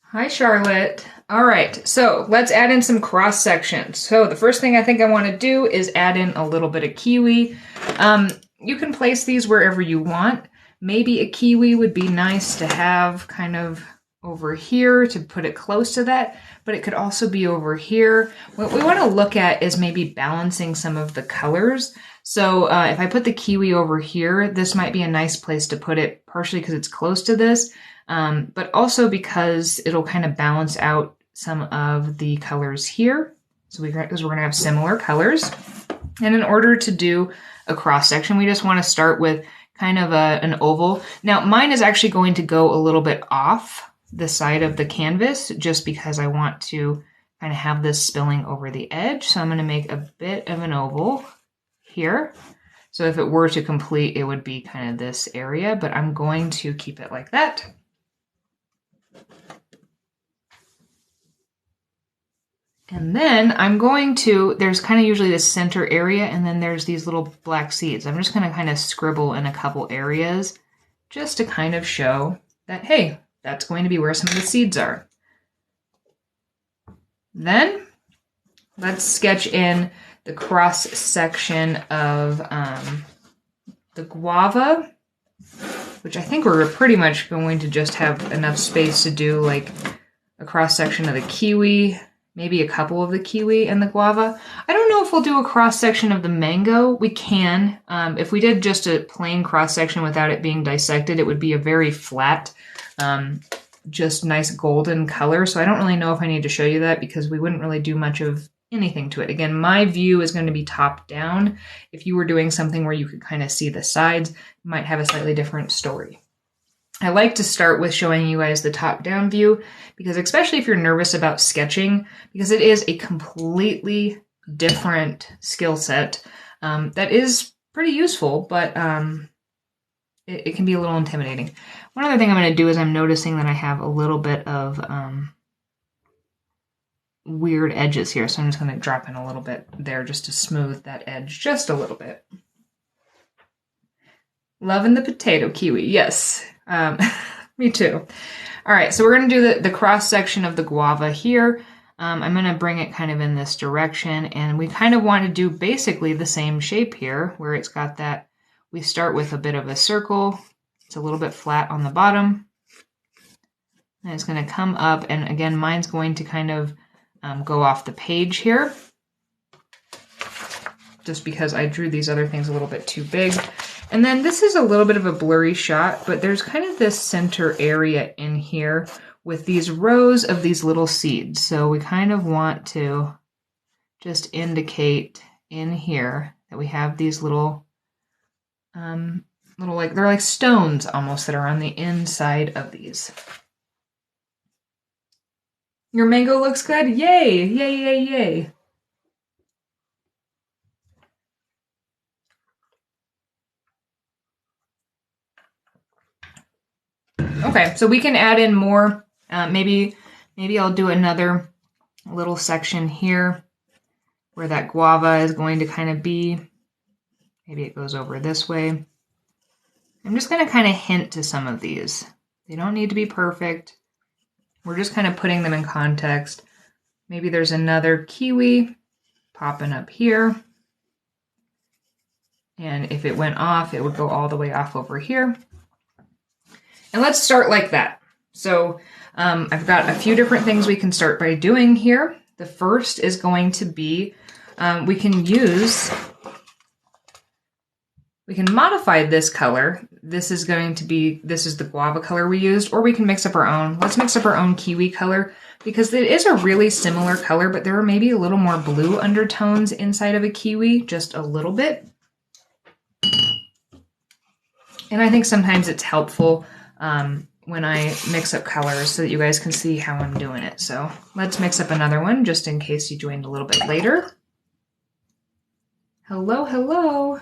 Hi, Charlotte. All right, so let's add in some cross sections. So the first thing I think I want to do is add in a little bit of kiwi. You can place these wherever you want. Maybe a kiwi would be nice to have kind of over here to put it close to that, but it could also be over here. What we want to look at is maybe balancing some of the colors. So if I put the kiwi over here, this might be a nice place to put it, partially because it's close to this, but also because it'll kind of balance out some of the colors here. So because we're going to have similar colors. And in order to do a cross section, we just want to start with kind of an oval. Now mine is actually going to go a little bit off the side of the canvas just because I want to kind of have this spilling over the edge. So I'm going to make a bit of an oval here. So if it were to complete, it would be kind of this area, but I'm going to keep it like that. And then I'm going to, there's kind of usually this center area, and then there's these little black seeds. I'm just going to kind of scribble in a couple areas just to kind of show that, hey, that's going to be where some of the seeds are. Then let's sketch in the cross section of the guava, which I think we're pretty much going to just have enough space to do like a cross section of the kiwi, maybe a couple of the kiwi and the guava. I don't know if we'll do a cross section of the mango. We can. If we did just a plain cross section without it being dissected, it would be a very flat, just nice golden color. So I don't really know if I need to show you that because we wouldn't really do much of anything to it. Again, my view is going to be top down. If you were doing something where you could kind of see the sides, it might have a slightly different story. I like to start with showing you guys the top-down view because especially if you're nervous about sketching, because it is a completely different skill set that is pretty useful, but it can be a little intimidating. One other thing I'm going to do is I'm noticing that I have a little bit of weird edges here, so I'm just going to drop in a little bit there just to smooth that edge just a little bit. Loving the potato kiwi, yes. Me too. All right, so we're going to do the cross section of the guava here. I'm going to bring it kind of in this direction, and we kind of want to do basically the same shape here, where it's got that, we start with a bit of a circle. It's a little bit flat on the bottom. And it's going to come up, and again, mine's going to kind of go off the page here, just because I drew these other things a little bit too big. And then this is a little bit of a blurry shot, but there's kind of this center area in here with these rows of these little seeds. So we kind of want to just indicate in here that we have these little, like, they're like stones almost that are on the inside of these. Your mango looks good? Yay, yay, yay, yay. Okay, so we can add in more. Maybe I'll do another little section here where that guava is going to kind of be. Maybe it goes over this way. I'm just going to kind of hint to some of these. They don't need to be perfect. We're just kind of putting them in context. Maybe there's another kiwi popping up here. And if it went off, it would go all the way off over here. And let's start like that. So I've got a few different things we can start by doing here. The first is going to be, we can modify this color. This is the guava color we used, or we can mix up our own. Let's mix up our own kiwi color because it is a really similar color, but there are maybe a little more blue undertones inside of a kiwi, just a little bit. And I think sometimes it's helpful when I mix up colors so that you guys can see how I'm doing it. So let's mix up another one just in case you joined a little bit later. Hello, hello.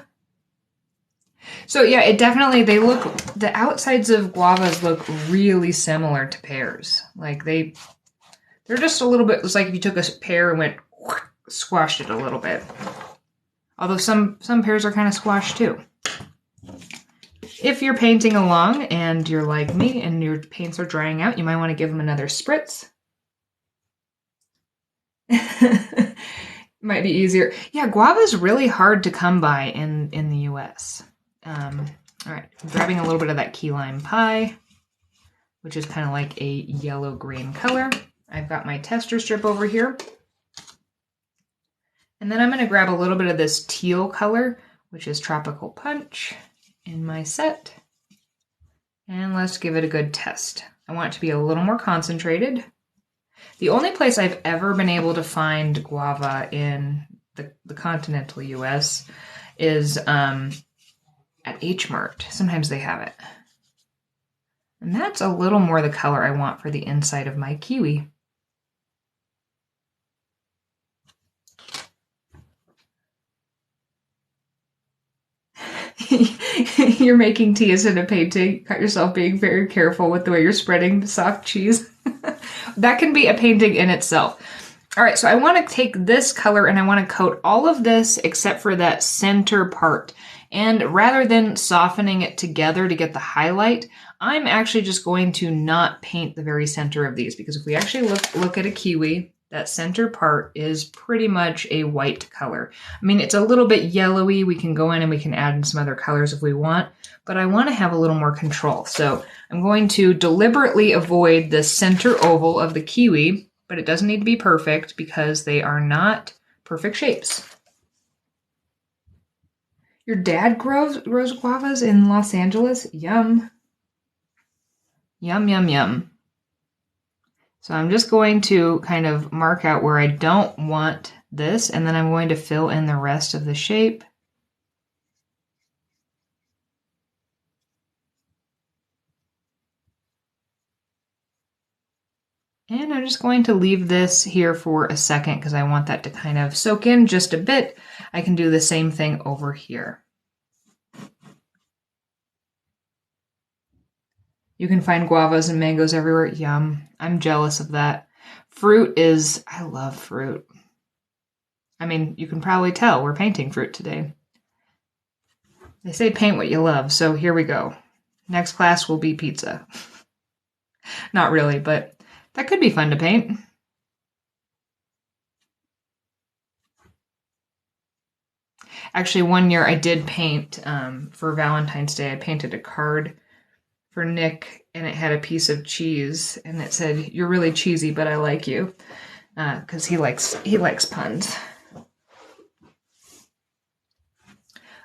So yeah, the outsides of guavas look really similar to pears. Like they're just a little bit, it's like if you took a pear and went, squashed it a little bit. Although some pears are kind of squashed too. If you're painting along and you're like me and your paints are drying out, you might want to give them another spritz. Might be easier. Yeah, guava is really hard to come by in the US. All right, I'm grabbing a little bit of that key lime pie, which is kind of like a yellow-green color. I've got my tester strip over here. And then I'm going to grab a little bit of this teal color, which is Tropical Punch, in my set. And let's give it a good test. I want it to be a little more concentrated. The only place I've ever been able to find guava in the continental US is at H Mart. Sometimes they have it. And that's a little more the color I want for the inside of my kiwi. You're making tea instead of painting. Cut yourself being very careful with the way you're spreading the soft cheese. That can be a painting in itself. All right, so I want to take this color and I want to coat all of this except for that center part. And rather than softening it together to get the highlight, I'm actually just going to not paint the very center of these, because if we actually look at a kiwi, that center part is pretty much a white color. I mean, it's a little bit yellowy. We can go in and we can add in some other colors if we want, but I want to have a little more control. So I'm going to deliberately avoid the center oval of the kiwi, but it doesn't need to be perfect because they are not perfect shapes. Your dad grows guavas in Los Angeles? Yum. Yum, yum, yum. So I'm just going to kind of mark out where I don't want this, and then I'm going to fill in the rest of the shape. And I'm just going to leave this here for a second because I want that to kind of soak in just a bit. I can do the same thing over here. You can find guavas and mangoes everywhere. Yum. I'm jealous of that. I love fruit. I mean, you can probably tell we're painting fruit today. They say paint what you love, so here we go. Next class will be pizza. Not really, but that could be fun to paint. Actually, one year I did paint for Valentine's Day. I painted a card for Nick, and it had a piece of cheese, and it said, "You're really cheesy, but I like you," because he likes puns.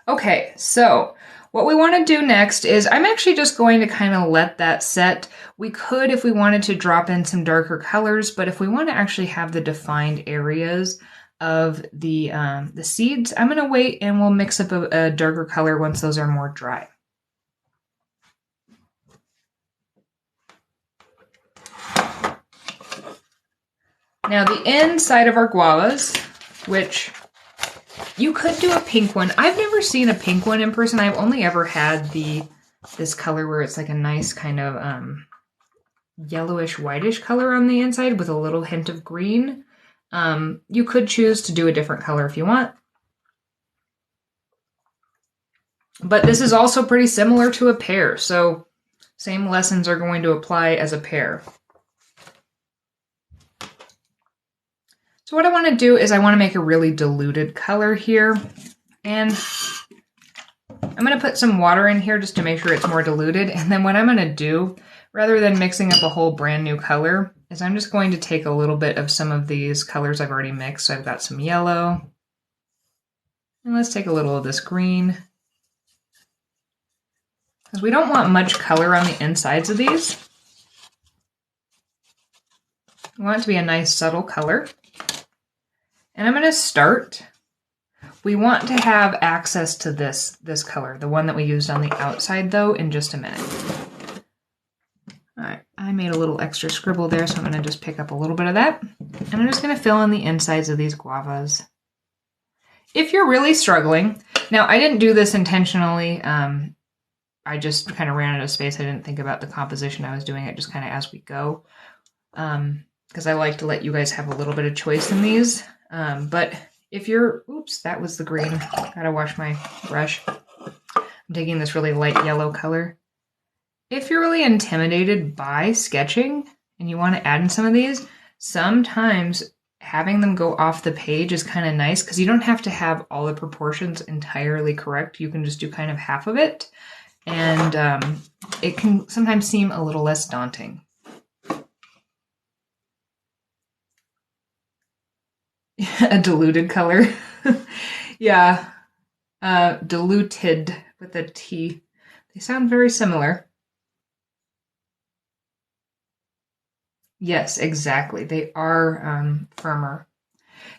Okay, so what we want to do next is I'm actually just going to kind of let that set. We could, if we wanted to, drop in some darker colors, but if we want to actually have the defined areas of the seeds, I'm going to wait and we'll mix up a darker color once those are more dry. Now the inside of our guavas, which you could do a pink one. I've never seen a pink one in person. I've only ever had this color where it's like a nice kind of yellowish whitish color on the inside with a little hint of green. You could choose to do a different color if you want. But this is also pretty similar to a pear, so same lessons are going to apply as a pear. So what I want to do is I want to make a really diluted color here, and I'm going to put some water in here just to make sure it's more diluted, and then what I'm going to do rather than mixing up a whole brand new color, is I'm just going to take a little bit of some of these colors I've already mixed. So I've got some yellow, and let's take a little of this green, because we don't want much color on the insides of these. We want it to be a nice subtle color. And I'm going to start. We want to have access to this color, the one that we used on the outside though, in just a minute. All right, I made a little extra scribble there, so I'm going to just pick up a little bit of that. And I'm just going to fill in the insides of these guavas. If you're really struggling, now I didn't do this intentionally. I just kind of ran out of space. I didn't think about the composition. I was doing it just kind of as we go. Because I like to let you guys have a little bit of choice in these. But if you're, oops, that was the green. Gotta wash my brush. I'm taking this really light yellow color. If you're really intimidated by sketching and you want to add in some of these, sometimes having them go off the page is kind of nice because you don't have to have all the proportions entirely correct. You can just do kind of half of it. And it can sometimes seem a little less daunting. A diluted color. Yeah. Diluted with a T. They sound very similar. Yes, exactly. They are firmer.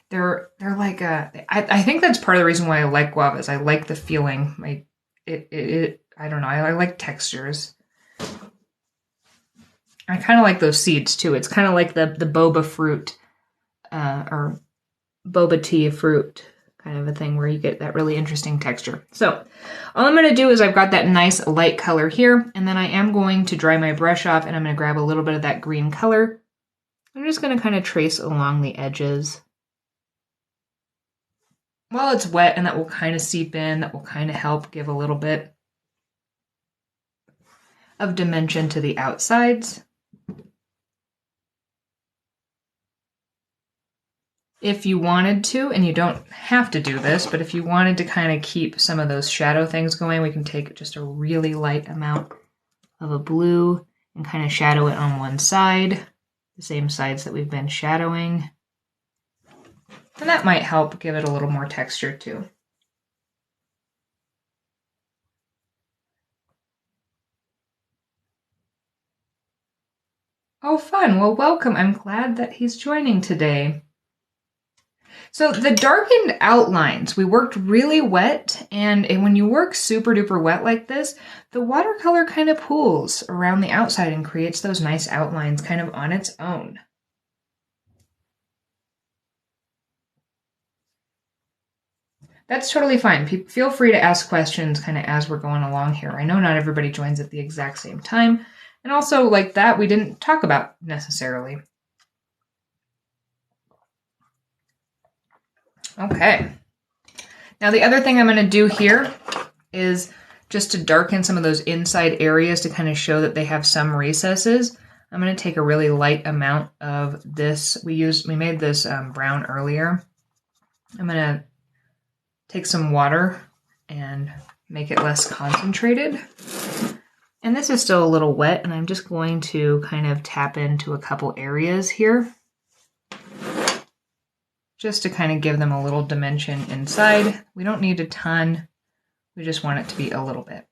They're like I think that's part of the reason why I like guavas. I like the feeling. I don't know. I like textures. I kind of like those seeds too. It's kind of like the boba fruit or boba tea fruit kind of a thing where you get that really interesting texture. So all I'm going to do is I've got that nice light color here, and then I am going to dry my brush off, and I'm going to grab a little bit of that green color. I'm just going to kind of trace along the edges while it's wet, and that will kind of seep in. That will kind of help give a little bit of dimension to the outsides. If you wanted to, and you don't have to do this, but if you wanted to kind of keep some of those shadow things going, we can take just a really light amount of a blue and kind of shadow it on one side, the same sides that we've been shadowing. And that might help give it a little more texture too. Oh, fun. Well, welcome. I'm glad that he's joining today. So the darkened outlines, we worked really wet, and when you work super duper wet like this, the watercolor kind of pools around the outside and creates those nice outlines kind of on its own. That's totally fine. Feel free to ask questions kind of as we're going along here. I know not everybody joins at the exact same time, and also like that we didn't talk about necessarily. Okay. Now the other thing I'm going to do here is just to darken some of those inside areas to kind of show that they have some recesses. I'm going to take a really light amount of this. We made this brown earlier. I'm going to take some water and make it less concentrated. And this is still a little wet, and I'm just going to kind of tap into a couple areas here, just to kind of give them a little dimension inside. We don't need a ton. We just want it to be a little bit.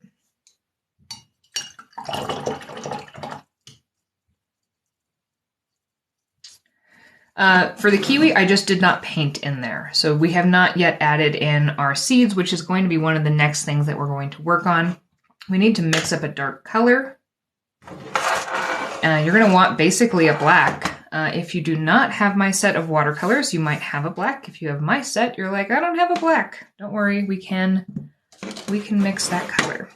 For the kiwi, I just did not paint in there. So we have not yet added in our seeds, which is going to be one of the next things that we're going to work on. We need to mix up a dark color. You're going to want basically a black. If you do not have my set of watercolors, you might have a black. If you have my set, you're like, I don't have a black. Don't worry, we can mix that color.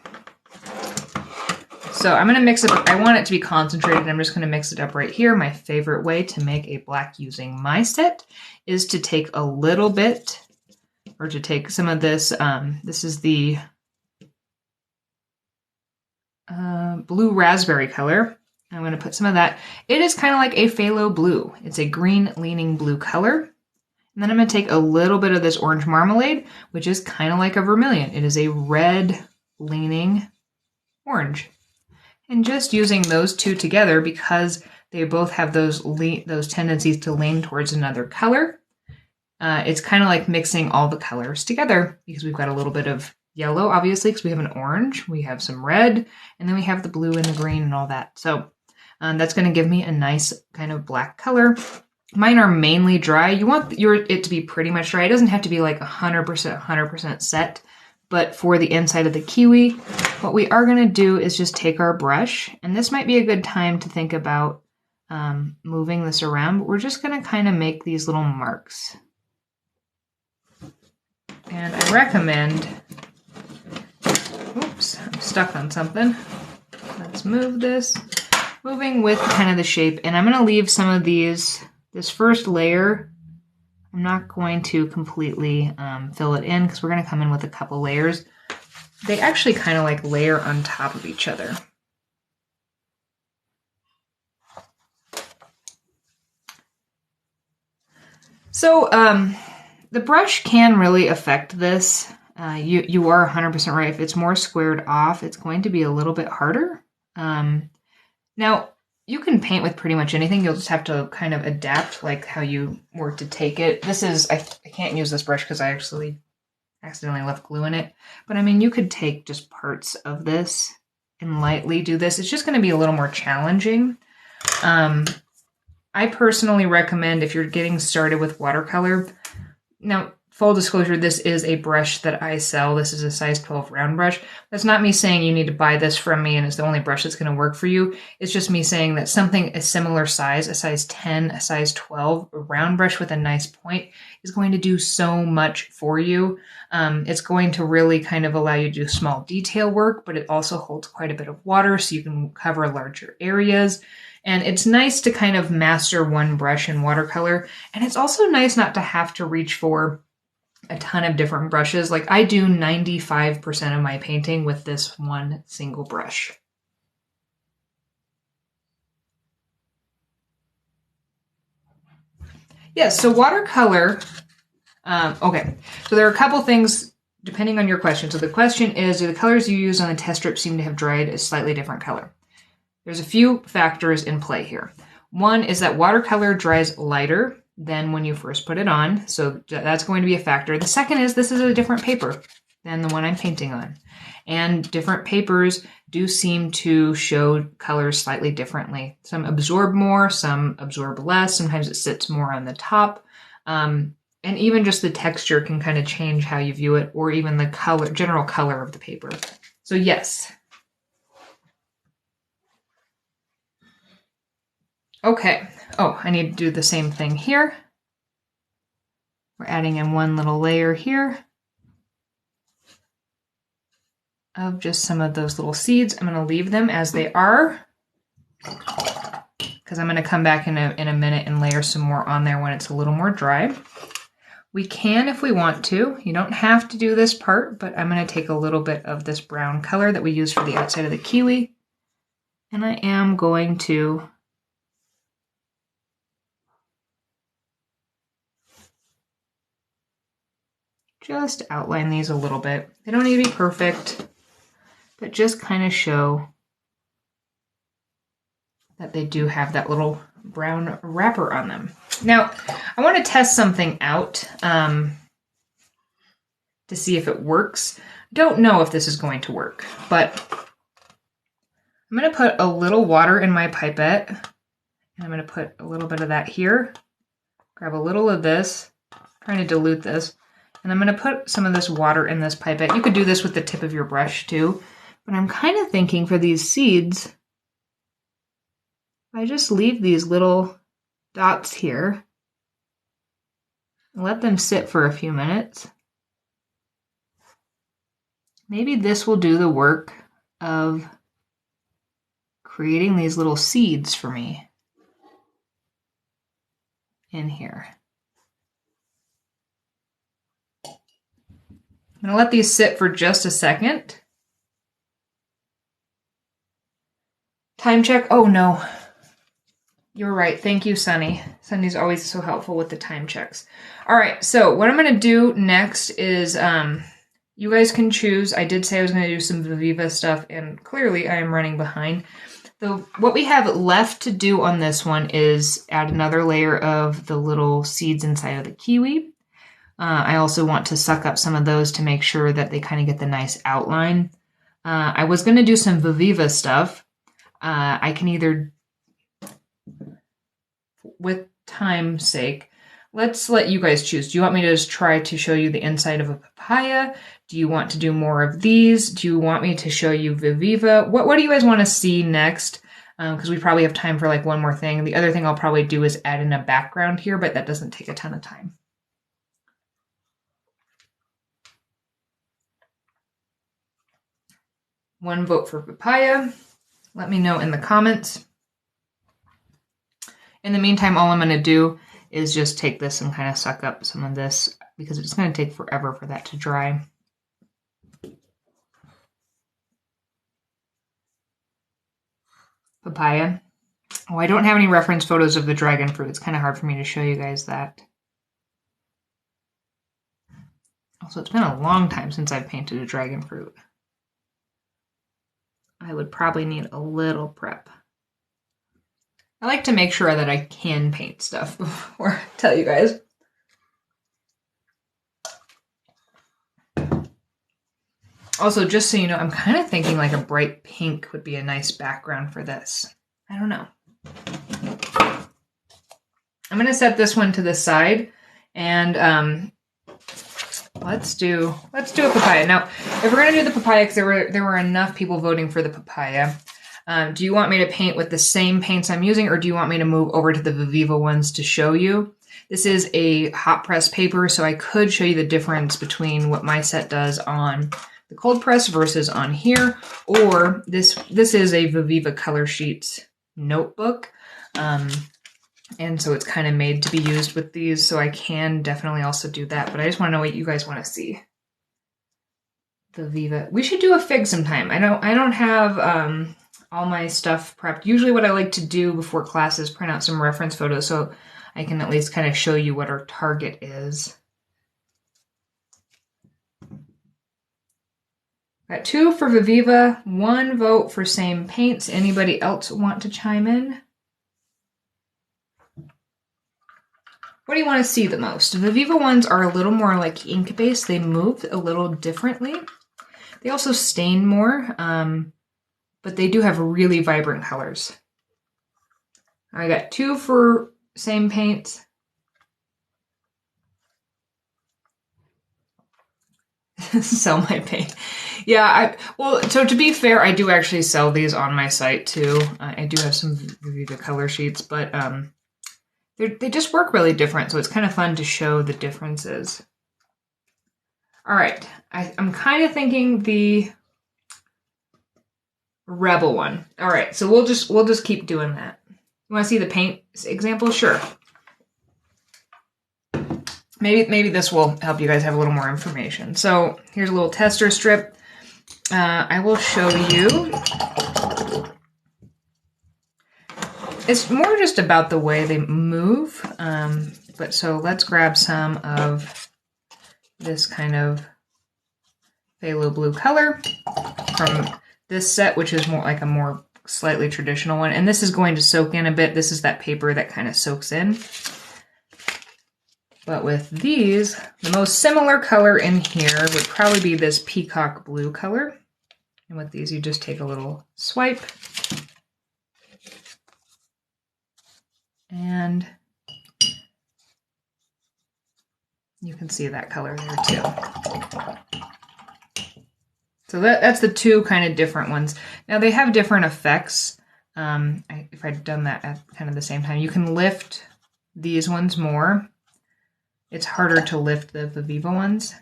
So I'm going to mix it up. I want it to be concentrated. I'm just going to mix it up right here. My favorite way to make a black using my set is to take a little bit, or to take some of this. This is the blue raspberry color. I'm going to put some of that. It is kind of like a phthalo blue. It's a green leaning blue color. And then I'm going to take a little bit of this orange marmalade, which is kind of like a vermilion. It is a red leaning orange. And just using those two together, because they both have those tendencies to lean towards another color, it's kind of like mixing all the colors together, because we've got a little bit of yellow, obviously, because we have an orange, we have some red, and then we have the blue and the green and all that. So that's going to give me a nice kind of black color. Mine are mainly dry. You want it to be pretty much dry. It doesn't have to be like 100% set. But for the inside of the kiwi, what we are going to do is just take our brush, and this might be a good time to think about moving this around, but we're just going to kind of make these little marks. And I recommend, oops, I'm stuck on something. Let's move this. Moving with kind of the shape, and I'm going to leave some of these, this first layer, I'm not going to completely fill it in because we're going to come in with a couple layers. They actually kind of like layer on top of each other. So the brush can really affect this. You are 100% right. If it's more squared off, it's going to be a little bit harder. Now, you can paint with pretty much anything. You'll just have to kind of adapt like how you were to take it. This is, I can't use this brush because I actually accidentally left glue in it. But I mean, you could take just parts of this and lightly do this. It's just going to be a little more challenging. I personally recommend, if you're getting started with watercolor, now, full disclosure, this is a brush that I sell. This is a size 12 round brush. That's not me saying you need to buy this from me and it's the only brush that's going to work for you. It's just me saying that something a similar size, a size 10, a size 12, a round brush with a nice point is going to do so much for you. It's going to really kind of allow you to do small detail work, but it also holds quite a bit of water so you can cover larger areas. And it's nice to kind of master one brush in watercolor. And it's also nice not to have to reach for a ton of different brushes. Like I do 95% of my painting with this one single brush. Yes, so watercolor, okay. So there are a couple things depending on your question. So the question is, do the colors you use on the test strip seem to have dried a slightly different color? There's a few factors in play here. One is that watercolor dries lighter than when you first put it on, so that's going to be a factor. The second is this is a different paper than the one I'm painting on. And different papers do seem to show colors slightly differently. Some absorb more, some absorb less. Sometimes it sits more on the top. And even just the texture can kind of change how you view it, or even the color, general color of the paper. So yes. Okay, oh, I need to do the same thing here. We're adding in one little layer here of just some of those little seeds. I'm gonna leave them as they are because I'm gonna come back in a minute and layer some more on there when it's a little more dry. We can if we want to. You don't have to do this part, but I'm gonna take a little bit of this brown color that we used for the outside of the kiwi, and I am going to just outline these a little bit. They don't need to be perfect, but just kind of show that they do have that little brown wrapper on them. Now, I want to test something out to see if it works. I don't know if this is going to work, but I'm going to put a little water in my pipette, and I'm going to put a little bit of that here. Grab a little of this, trying to dilute this. And I'm going to put some of this water in this pipette. You could do this with the tip of your brush too. But I'm kind of thinking for these seeds, if I just leave these little dots here, and let them sit for a few minutes, maybe this will do the work of creating these little seeds for me in here. I'm going to let these sit for just a second. Time check. Oh no. You're right. Thank you, Sunny. Sunny's always so helpful with the time checks. All right. So what I'm going to do next is You guys can choose. I did say I was going to do some Viviva stuff, and clearly I am running behind. What we have left to do on this one is add another layer of the little seeds inside of the kiwi. I also want to suck up some of those to make sure that they kind of get the nice outline. I was going to do some Viviva stuff. I can either, with time's sake, let's let you guys choose. Do you want me to just try to show you the inside of a papaya? Do you want to do more of these? Do you want me to show you Viviva? What do you guys want to see next? Because we probably have time for like one more thing. The other thing I'll probably do is add in a background here, but that doesn't take a ton of time. One vote for papaya. Let me know in the comments. In the meantime, all I'm going to do is just take this and kind of suck up some of this because it's going to take forever for that to dry. Papaya. Oh, I don't have any reference photos of the dragon fruit. It's kind of hard for me to show you guys that. Also, it's been a long time since I've painted a dragon fruit. I would probably need a little prep. I like to make sure that I can paint stuff before I tell you guys. Also, just so you know, I'm kind of thinking like a bright pink would be a nice background for this. I don't know. I'm going to set this one to the side, and let's do a papaya. Now, if we're going to do the papaya, because there were enough people voting for the papaya, do you want me to paint with the same paints I'm using, or do you want me to move over to the Viviva ones to show you? This is a hot press paper, so I could show you the difference between what my set does on the cold press versus on here, or this is a Viviva Color Sheets notebook. And so it's kind of made to be used with these, so I can definitely also do that, but I just want to know what you guys want to see. Viviva. We should do a fig sometime. I don't have all my stuff prepped. Usually what I like to do before class is print out some reference photos so I can at least kind of show you what our target is. Got 2 for Viviva, 1 vote for same paints. Anybody else want to chime in? What do you want to see the most? The Viviva ones are a little more like ink-based. They move a little differently. They also stain more, but they do have really vibrant colors. I got 2 for same paint. Sell my paint. Yeah, so to be fair, I do actually sell these on my site too. I do have some Viviva color sheets, but they just work really different, so it's kind of fun to show the differences. All right, I'm kind of thinking the Rebel one. All right, so we'll just keep doing that. You want to see the paint example? Sure. Maybe this will help you guys have a little more information. So here's a little tester strip. I will show you. It's more just about the way they move. But so let's grab some of this kind of phthalo blue color from this set, which is more like a more slightly traditional one. And this is going to soak in a bit. This is that paper that kind of soaks in. But with these, the most similar color in here would probably be this peacock blue color. And with these, you just take a little swipe. And you can see that color there too. So that's the 2 kind of different ones. Now they have different effects. If I'd done that at kind of the same time, you can lift these ones more. It's harder to lift the Viviva ones.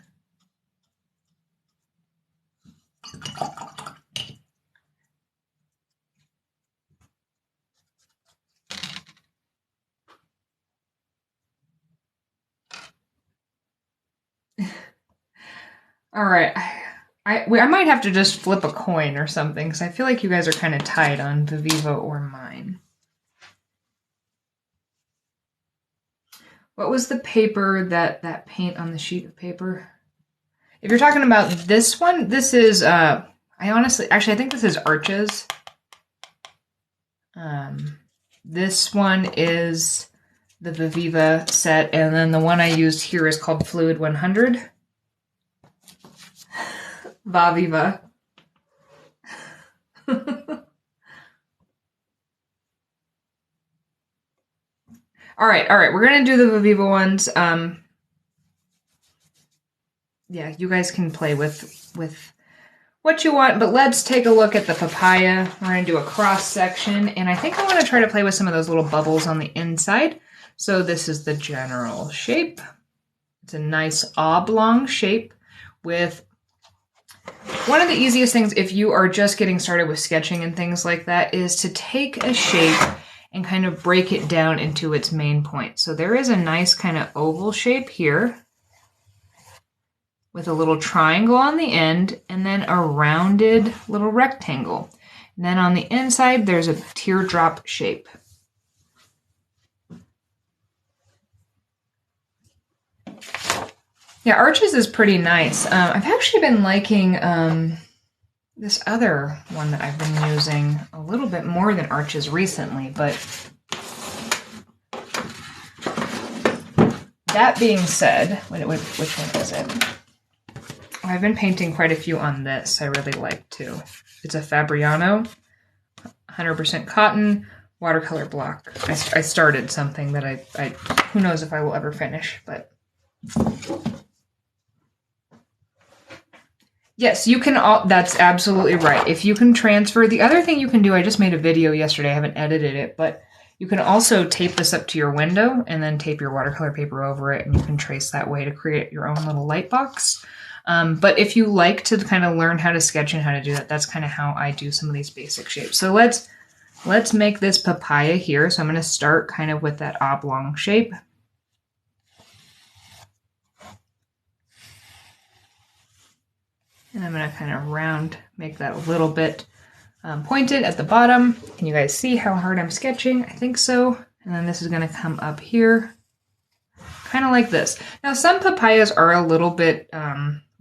All right. I might have to just flip a coin or something because I feel like you guys are kind of tied on Viviva or mine. What was the paper that paint on the sheet of paper? If you're talking about this one, this is, I think this is Arches. This one is the Viviva set, and then the one I used here is called Fluid 100. Va Viva. All right, we're gonna do the Viviva ones. Yeah, you guys can play with what you want, but let's take a look at the papaya. We're gonna do a cross section, and I think I wanna try to play with some of those little bubbles on the inside. So this is the general shape. It's a nice oblong shape with one of the easiest things if you are just getting started with sketching and things like that is to take a shape and kind of break it down into its main point. So there is a nice kind of oval shape here with a little triangle on the end and then a rounded little rectangle. And then on the inside, there's a teardrop shape. Yeah, Arches is pretty nice. I've actually been liking this other one that I've been using a little bit more than Arches recently, but that being said, which one is it? I've been painting quite a few on this. I really like too. It's a Fabriano, 100% cotton, watercolor block. I started something that I who knows if I will ever finish, but yes, you can that's absolutely right. If you can transfer, the other thing you can do, I just made a video yesterday, I haven't edited it, but you can also tape this up to your window and then tape your watercolor paper over it, and you can trace that way to create your own little light box. But if you like to kind of learn how to sketch and how to do that, that's kind of how I do some of these basic shapes. So let's make this papaya here. So I'm going to start kind of with that oblong shape. And I'm going to kind of make that a little bit pointed at the bottom. Can you guys see how hard I'm sketching? I think so. And then this is going to come up here, kind of like this. Now, some papayas are a little bit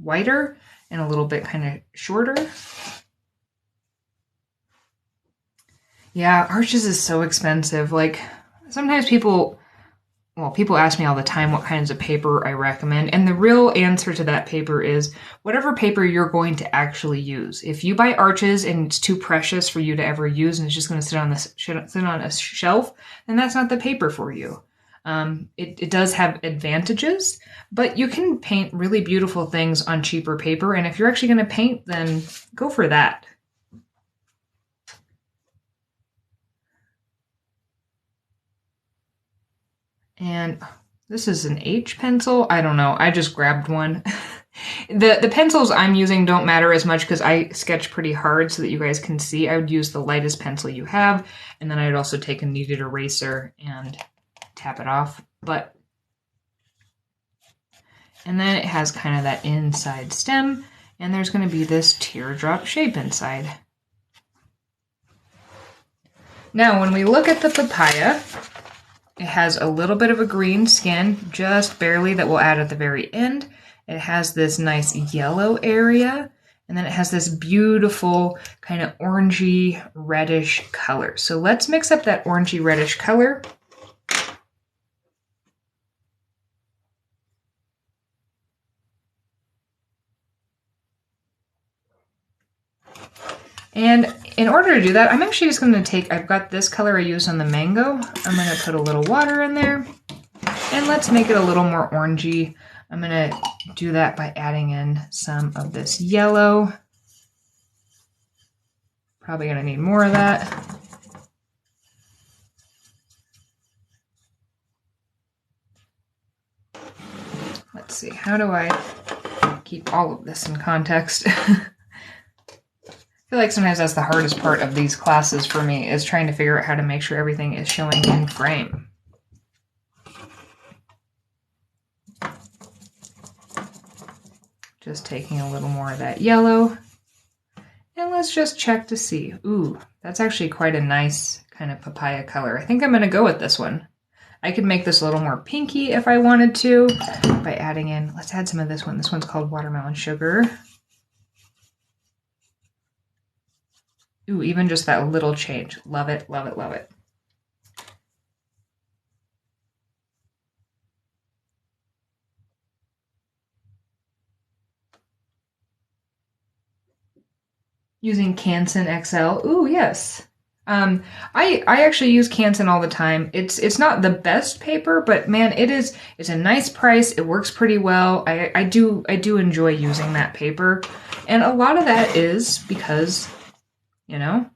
wider and a little bit kind of shorter. Yeah, Arches is so expensive. Like, sometimes people ask me all the time what kinds of paper I recommend, and the real answer to that paper is whatever paper you're going to actually use. If you buy Arches and it's too precious for you to ever use and it's just going to sit on a shelf, then that's not the paper for you. It does have advantages, but you can paint really beautiful things on cheaper paper, and if you're actually going to paint, then go for that. And this is an H pencil. I don't know. I just grabbed one. The pencils I'm using don't matter as much because I sketch pretty hard so that you guys can see. I would use the lightest pencil you have, and then I would also take a kneaded eraser and tap it off. And then it has kind of that inside stem, and there's going to be this teardrop shape inside. Now, when we look at the papaya, it has a little bit of a green skin, just barely, that we'll add at the very end. It has this nice yellow area, and then it has this beautiful kind of orangey reddish color. So let's mix up that orangey reddish color. And in order to do that, I'm actually just going to take, I've got this color I used on the mango. I'm going to put a little water in there. And let's make it a little more orangey. I'm going to do that by adding in some of this yellow. Probably going to need more of that. Let's see, how do I keep all of this in context? I feel like sometimes that's the hardest part of these classes for me, is trying to figure out how to make sure everything is showing in frame. Just taking a little more of that yellow. And let's just check to see. Ooh, that's actually quite a nice kind of papaya color. I think I'm going to go with this one. I could make this a little more pinky if I wanted to by adding in, let's add some of this one. This one's called watermelon sugar. Ooh, even just that little change. Love it, love it, love it. Using Canson XL. Ooh, yes. I actually use Canson all the time. It's not the best paper, but man, it's a nice price. It works pretty well. I do enjoy using that paper. And a lot of that is because, you know,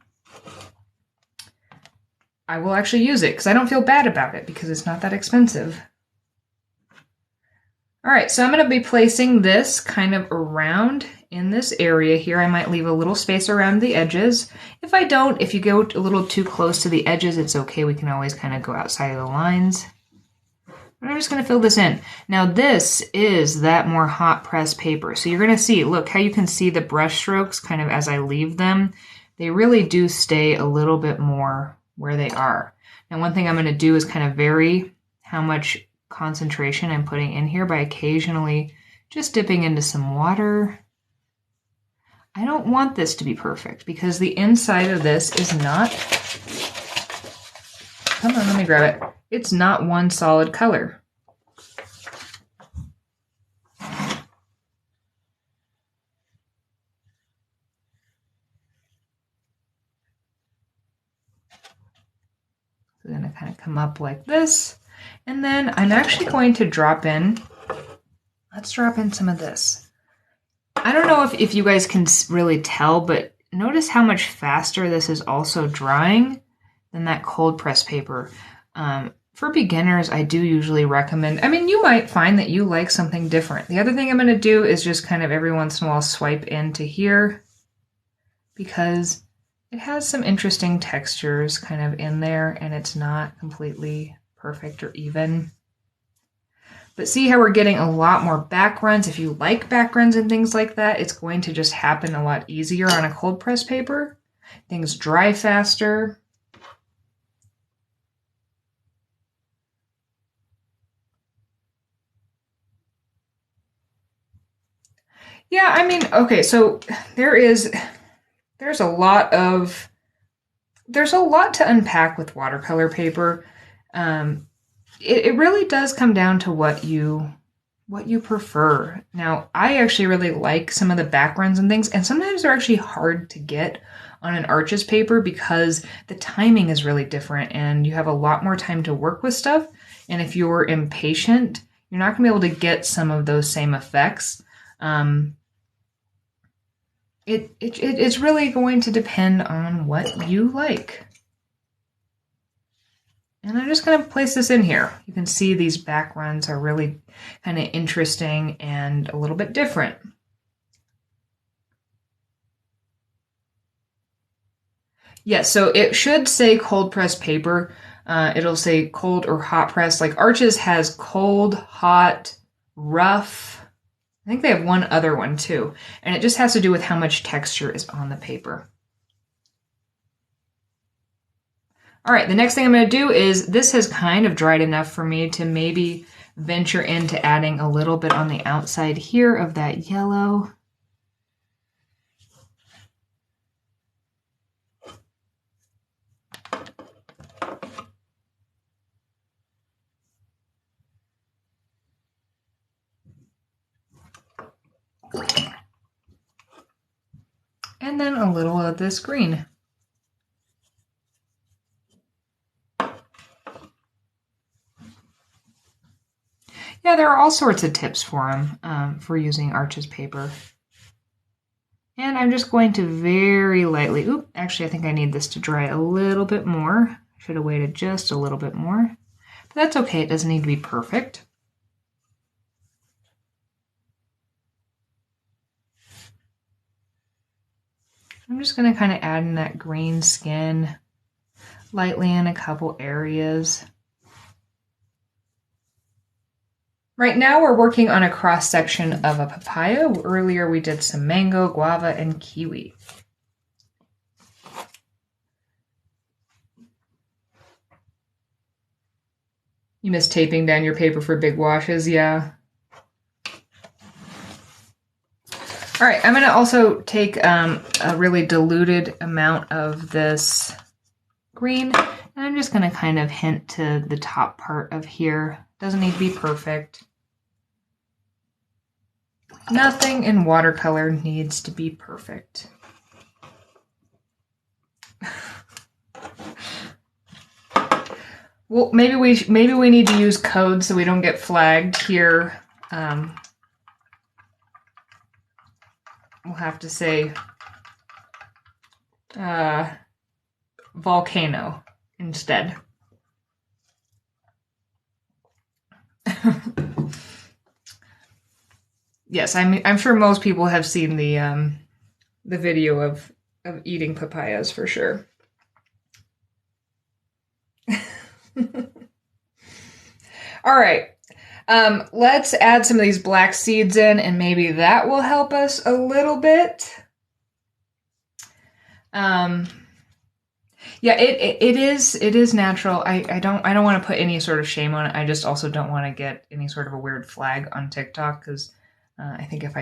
I will actually use it because I don't feel bad about it because it's not that expensive. All right, so I'm going to be placing this kind of around in this area here. I might leave a little space around the edges. If I don't, if you go a little too close to the edges, it's okay. We can always kind of go outside of the lines. But I'm just going to fill this in. Now this is that more hot press paper. So you're going to see, look how you can see the brush strokes kind of as I leave them. They really do stay a little bit more where they are. Now one thing I'm going to do is kind of vary how much concentration I'm putting in here by occasionally just dipping into some water. I don't want this to be perfect because the inside of this is not, come on, let me grab it. It's not one solid color. So then I kind of come up like this. And then I'm actually going to drop in, let's drop in some of this. I don't know if you guys can really tell, but notice how much faster this is also drying than that cold press paper. For beginners, I do usually recommend, I mean, you might find that you like something different. The other thing I'm going to do is just kind of every once in a while swipe into here because it has some interesting textures kind of in there and it's not completely perfect or even. But see how we're getting a lot more backruns. If you like backruns and things like that, it's going to just happen a lot easier on a cold press paper. Things dry faster. Yeah, I mean, okay, so there's a lot to unpack with watercolor paper. It really does come down to what you prefer. Now, I actually really like some of the backgrounds and things, and sometimes they're actually hard to get on an Arches paper because the timing is really different and you have a lot more time to work with stuff. And if you're impatient, you're not going to be able to get some of those same effects. It's really going to depend on what you like. And I'm just going to place this in here. You can see these backgrounds are really kind of interesting and a little bit different. Yes, so it should say cold press paper. It'll say cold or hot press. Like Arches has cold, hot, rough. I think they have one other one too. And it just has to do with how much texture is on the paper. All right, the next thing I'm going to do is, this has kind of dried enough for me to maybe venture into adding a little bit on the outside here of that yellow. And then a little of this green. Yeah, there are all sorts of tips for them for using Arches paper. And I'm just going to very lightly, actually I think I need this to dry a little bit more. Should have waited just a little bit more. But that's okay, it doesn't need to be perfect. I'm just going to kind of add in that green skin lightly in a couple areas. Right now we're working on a cross section of a papaya. Earlier we did some mango, guava, and kiwi. You miss taping down your paper for big washes, yeah. All right, I'm going to also take a really diluted amount of this green, and I'm just going to kind of hint to the top part of here. Doesn't need to be perfect. Nothing in watercolor needs to be perfect. Well, maybe we need to use code so we don't get flagged here. We'll have to say volcano instead. Yes, I'm sure most people have seen the video of eating papayas for sure. All right, let's add some of these black seeds in, and maybe that will help us a little bit. Yeah, it is natural. I don't want to put any sort of shame on it. I just also don't want to get any sort of a weird flag on TikTok, because I think if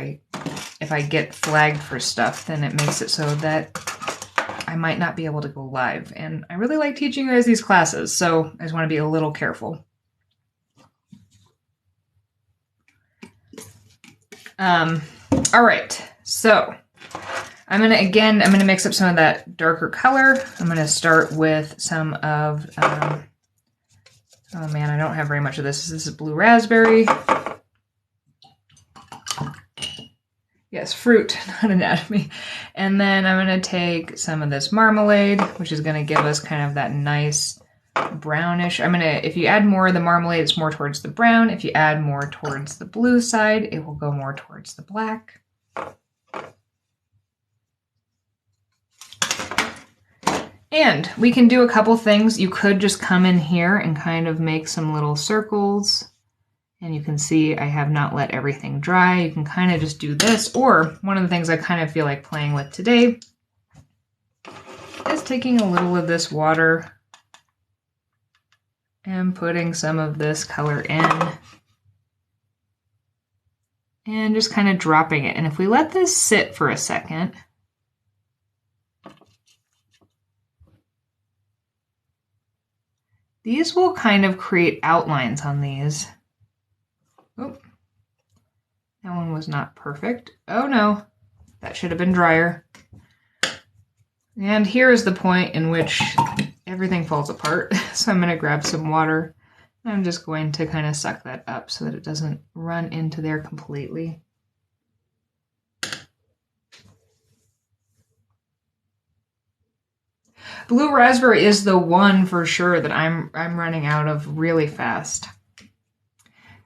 I get flagged for stuff, then it makes it so that I might not be able to go live. And I really like teaching you guys these classes, so I just want to be a little careful. All right, so I'm gonna mix up some of that darker color. I'm gonna start with some of, oh man, I don't have very much of this. This is blue raspberry. Yes, fruit, not anatomy. And then I'm gonna take some of this marmalade, which is gonna give us kind of that nice brownish. If you add more of the marmalade, it's more towards the brown. If you add more towards the blue side, it will go more towards the black. And we can do a couple things. You could just come in here and kind of make some little circles. And you can see I have not let everything dry. You can kind of just do this. Or one of the things I kind of feel like playing with today is taking a little of this water and putting some of this color in. And just kind of dropping it. And if we let this sit for a second, these will kind of create outlines on these. Oh, that one was not perfect. Oh no, that should have been drier. And here is the point in which everything falls apart. So I'm going to grab some water. And I'm just going to kind of suck that up so that it doesn't run into there completely. Blue raspberry is the one for sure that I'm running out of really fast.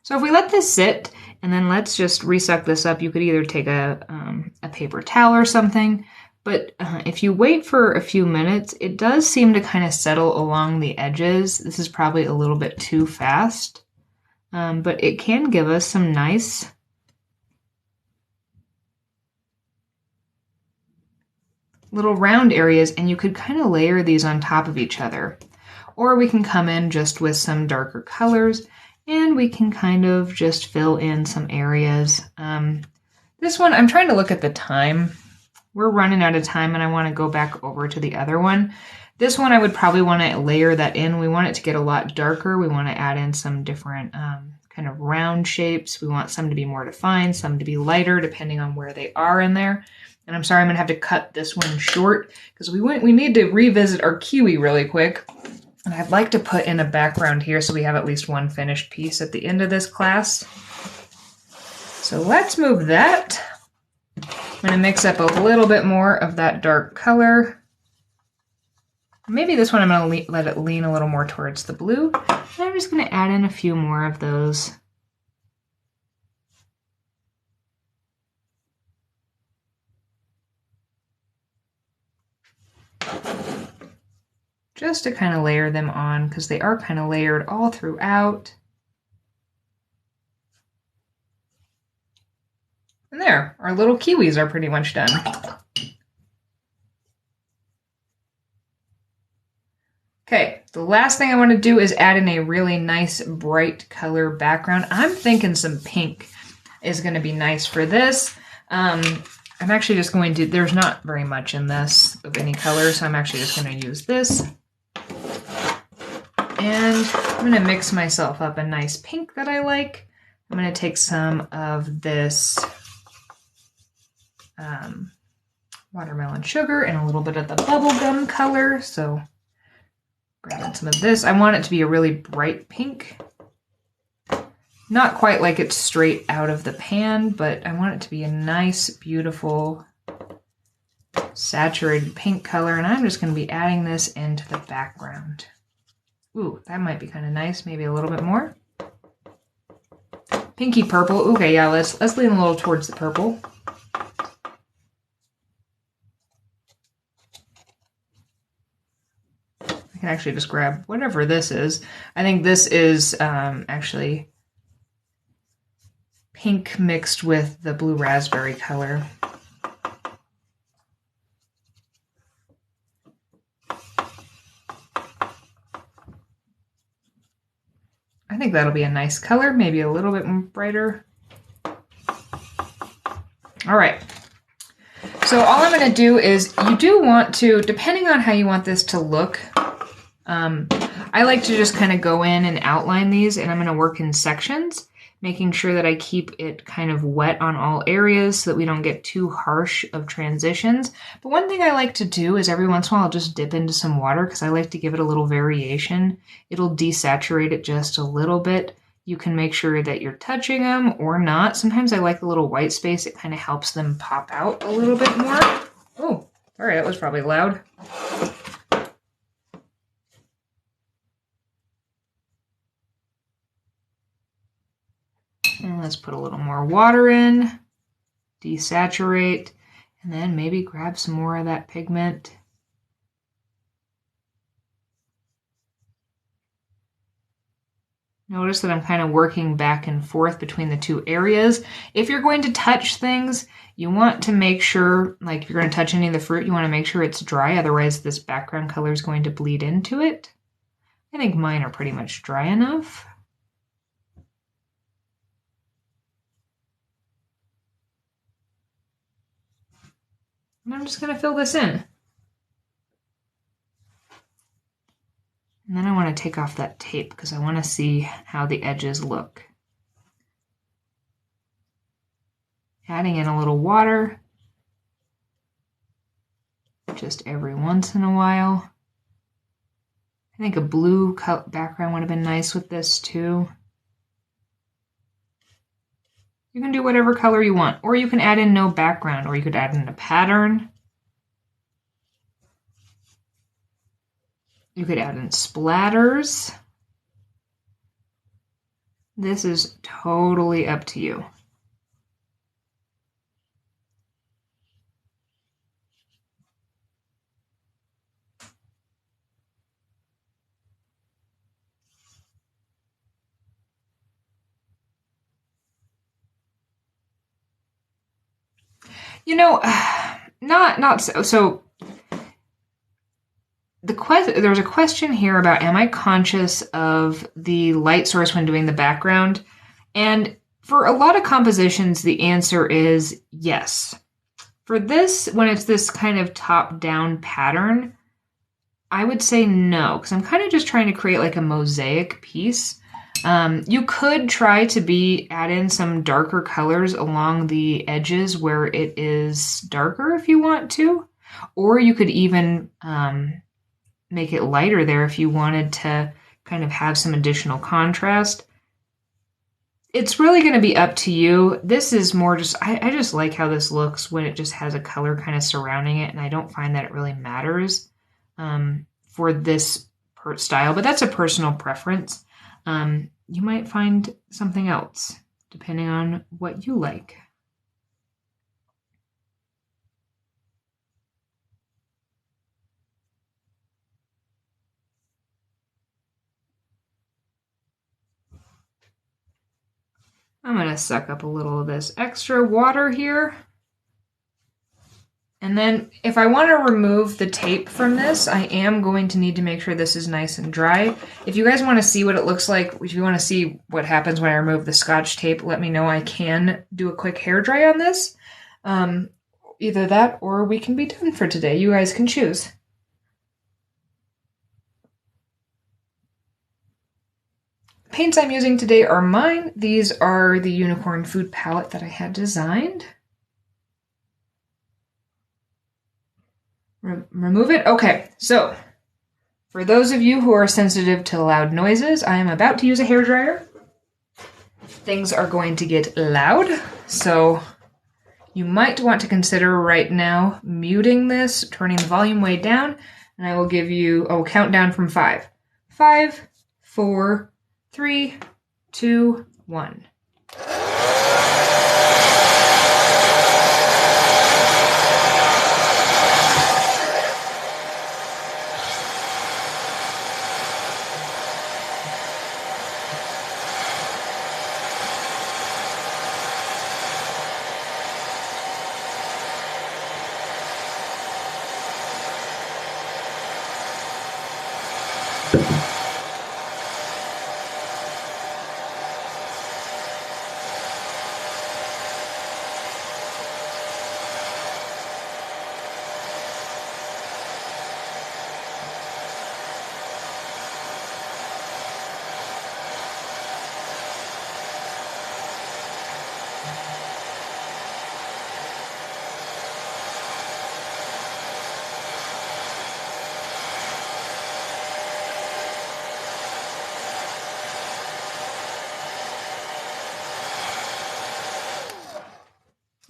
So if we let this sit, and then let's just resuck this up, you could either take a paper towel or something, but if you wait for a few minutes, it does seem to kind of settle along the edges. This is probably a little bit too fast, but it can give us some nice little round areas, and you could kind of layer these on top of each other. Or we can come in just with some darker colors, and we can kind of just fill in some areas. This one, I'm trying to look at the time. We're running out of time, and I want to go back over to the other one. This one, I would probably want to layer that in. We want it to get a lot darker. We want to add in some different kind of round shapes. We want some to be more defined, some to be lighter, depending on where they are in there. And I'm sorry, I'm going to have to cut this one short because we need to revisit our kiwi really quick. And I'd like to put in a background here so we have at least one finished piece at the end of this class. So let's move that. I'm going to mix up a little bit more of that dark color. Maybe this one I'm going to let it lean a little more towards the blue. And I'm just going to add in a few more of those. Just to kind of layer them on, because they are kind of layered all throughout. And there, our little kiwis are pretty much done. Okay, The last thing I want to do is add in a really nice bright color background. I'm thinking some pink is going to be nice for this. I'm actually just going to, there's not very much in this of any color, so I'm actually just going to use this. And I'm going to mix myself up a nice pink that I like. I'm going to take some of this watermelon sugar and a little bit of the bubblegum color. So grabbing some of this. I want it to be a really bright pink. Not quite like it's straight out of the pan, but I want it to be a nice, beautiful, saturated pink color. And I'm just going to be adding this into the background. Ooh, that might be kind of nice. Maybe a little bit more. Pinky purple. Okay, yeah, let's lean a little towards the purple. I can actually just grab whatever this is. I think this is actually pink mixed with the blue raspberry color. I think that'll be a nice color, maybe a little bit brighter. All right. So all I'm going to do is, you do want to, depending on how you want this to look, I like to just kind of go in and outline these, and I'm going to work in sections, making sure that I keep it kind of wet on all areas so that we don't get too harsh of transitions. But one thing I like to do is every once in a while I'll just dip into some water because I like to give it a little variation. It'll desaturate it just a little bit. You can make sure that you're touching them or not. Sometimes I like a little white space. It kind of helps them pop out a little bit more. Oh, sorry, that was probably loud. And let's put a little more water in, desaturate, and then maybe grab some more of that pigment. Notice that I'm kind of working back and forth between the two areas. If you're going to touch things, you want to make sure, like if you're going to touch any of the fruit, you want to make sure it's dry, otherwise this background color is going to bleed into it. I think mine are pretty much dry enough. And I'm just going to fill this in. And then I want to take off that tape because I want to see how the edges look. Adding in a little water, just every once in a while. I think a blue background would have been nice with this too. You can do whatever color you want, or you can add in no background, or you could add in a pattern. You could add in splatters. This is totally up to you. You know, not so. There's a question here about, am I conscious of the light source when doing the background? And for a lot of compositions, the answer is yes. For this, when it's this kind of top-down pattern, I would say no, because I'm kind of just trying to create like a mosaic piece. You could try to add in some darker colors along the edges where it is darker if you want to, or you could even make it lighter there if you wanted to kind of have some additional contrast. It's really going to be up to you. This is more just, I just like how this looks when it just has a color kind of surrounding it, and I don't find that it really matters for this style, but that's a personal preference. You might find something else depending on what you like. I'm going to suck up a little of this extra water here. And then if I want to remove the tape from this, I am going to need to make sure this is nice and dry. If you guys want to see what it looks like, if you want to see what happens when I remove the Scotch tape, let me know. I can do a quick hair dry on this. Either that or we can be done for today. You guys can choose. Paints I'm using today are mine. These are the unicorn food palette that I had designed. Remove it? Okay, so for those of you who are sensitive to loud noises, I am about to use a hairdryer. Things are going to get loud, so you might want to consider right now muting this, turning the volume way down, and I will give you a countdown from 5. 5, 4, 3, 2, 1.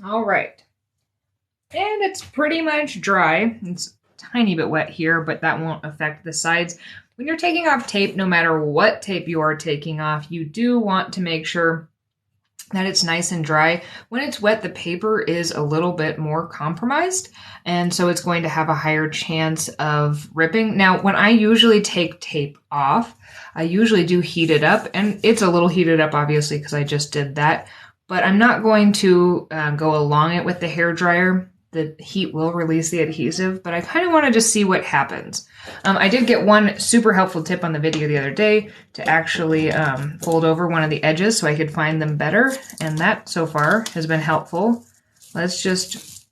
All right. And it's pretty much dry. It's a tiny bit wet here, but that won't affect the sides. When you're taking off tape, no matter what tape you are taking off, you do want to make sure that it's nice and dry. When it's wet, the paper is a little bit more compromised, and so it's going to have a higher chance of ripping. Now, when I usually take tape off, I usually do heat it up, and it's a little heated up, obviously, because I just did that. But I'm not going to go along it with the hairdryer. The heat will release the adhesive, but I kind of want to just see what happens. I did get one super helpful tip on the video the other day to actually fold over one of the edges so I could find them better, and that so far has been helpful. Let's just,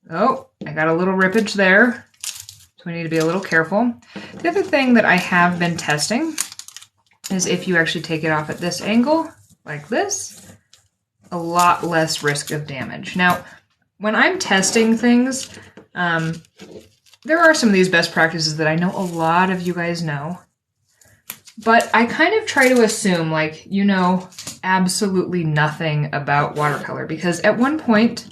oh, I got a little rippage there, so we need to be a little careful. The other thing that I have been testing is if you actually take it off at this angle, like this, a lot less risk of damage. Now, when I'm testing things, there are some of these best practices that I know a lot of you guys know, but I kind of try to assume, like, you know absolutely nothing about watercolor, because at one point,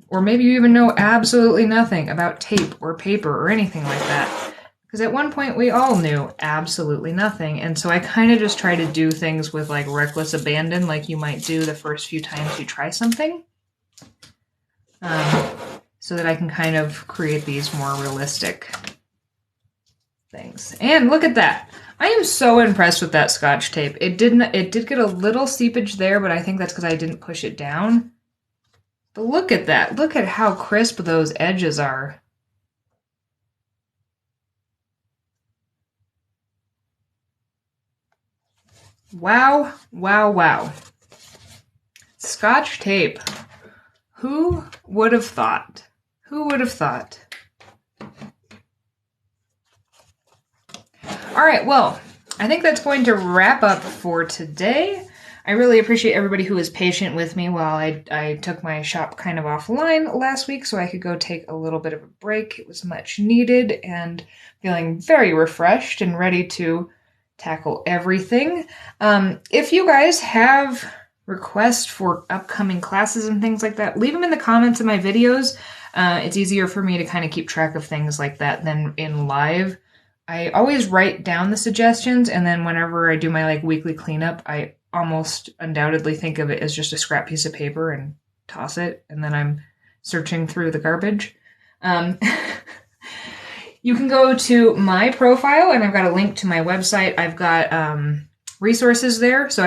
or maybe you even know absolutely nothing about tape or paper or anything like that. Because at one point we all knew absolutely nothing, and so I kind of just try to do things with like reckless abandon, like you might do the first few times you try something, so that I can kind of create these more realistic things. And look at that! I am so impressed with that Scotch tape. It did get a little seepage there, but I think that's because I didn't push it down. But look at that! Look at how crisp those edges are. Wow, wow, wow. Scotch tape. Who would have thought? Who would have thought? All right, well, I think that's going to wrap up for today. I really appreciate everybody who was patient with me while I took my shop kind of offline last week so I could go take a little bit of a break. It was much needed, and feeling very refreshed and ready to tackle everything. If you guys have requests for upcoming classes and things like that, leave them in the comments of my videos. It's easier for me to kind of keep track of things like that than in live. I always write down the suggestions, and then whenever I do my like weekly cleanup, I almost undoubtedly think of it as just a scrap piece of paper and toss it, and then I'm searching through the garbage. You can go to my profile, and I've got a link to my website. I've got resources there. So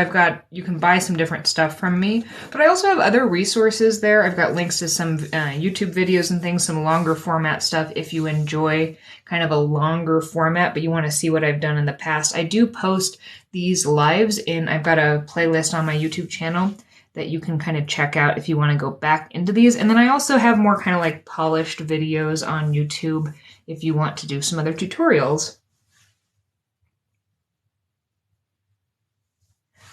you can buy some different stuff from me, but I also have other resources there. I've got links to some YouTube videos and things, some longer format stuff if you enjoy kind of a longer format, but you want to see what I've done in the past. I do post these lives I've got a playlist on my YouTube channel that you can kind of check out if you want to go back into these. And then I also have more kind of like polished videos on YouTube if you want to do some other tutorials.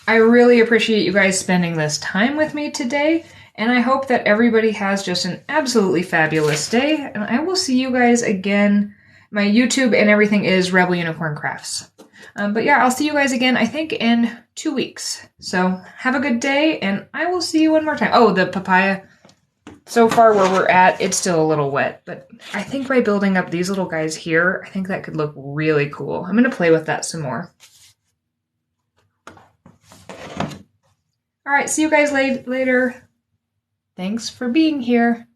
I really appreciate you guys spending this time with me today, and I hope that everybody has just an absolutely fabulous day, and I will see you guys again. My YouTube and everything is Rebel Unicorn Crafts. But yeah, I'll see you guys again, I think, in 2 weeks. So have a good day, and I will see you one more time. Oh, the papaya. So far where we're at, it's still a little wet, but I think by building up these little guys here, I think that could look really cool. I'm going to play with that some more. All right, see you guys later. Thanks for being here.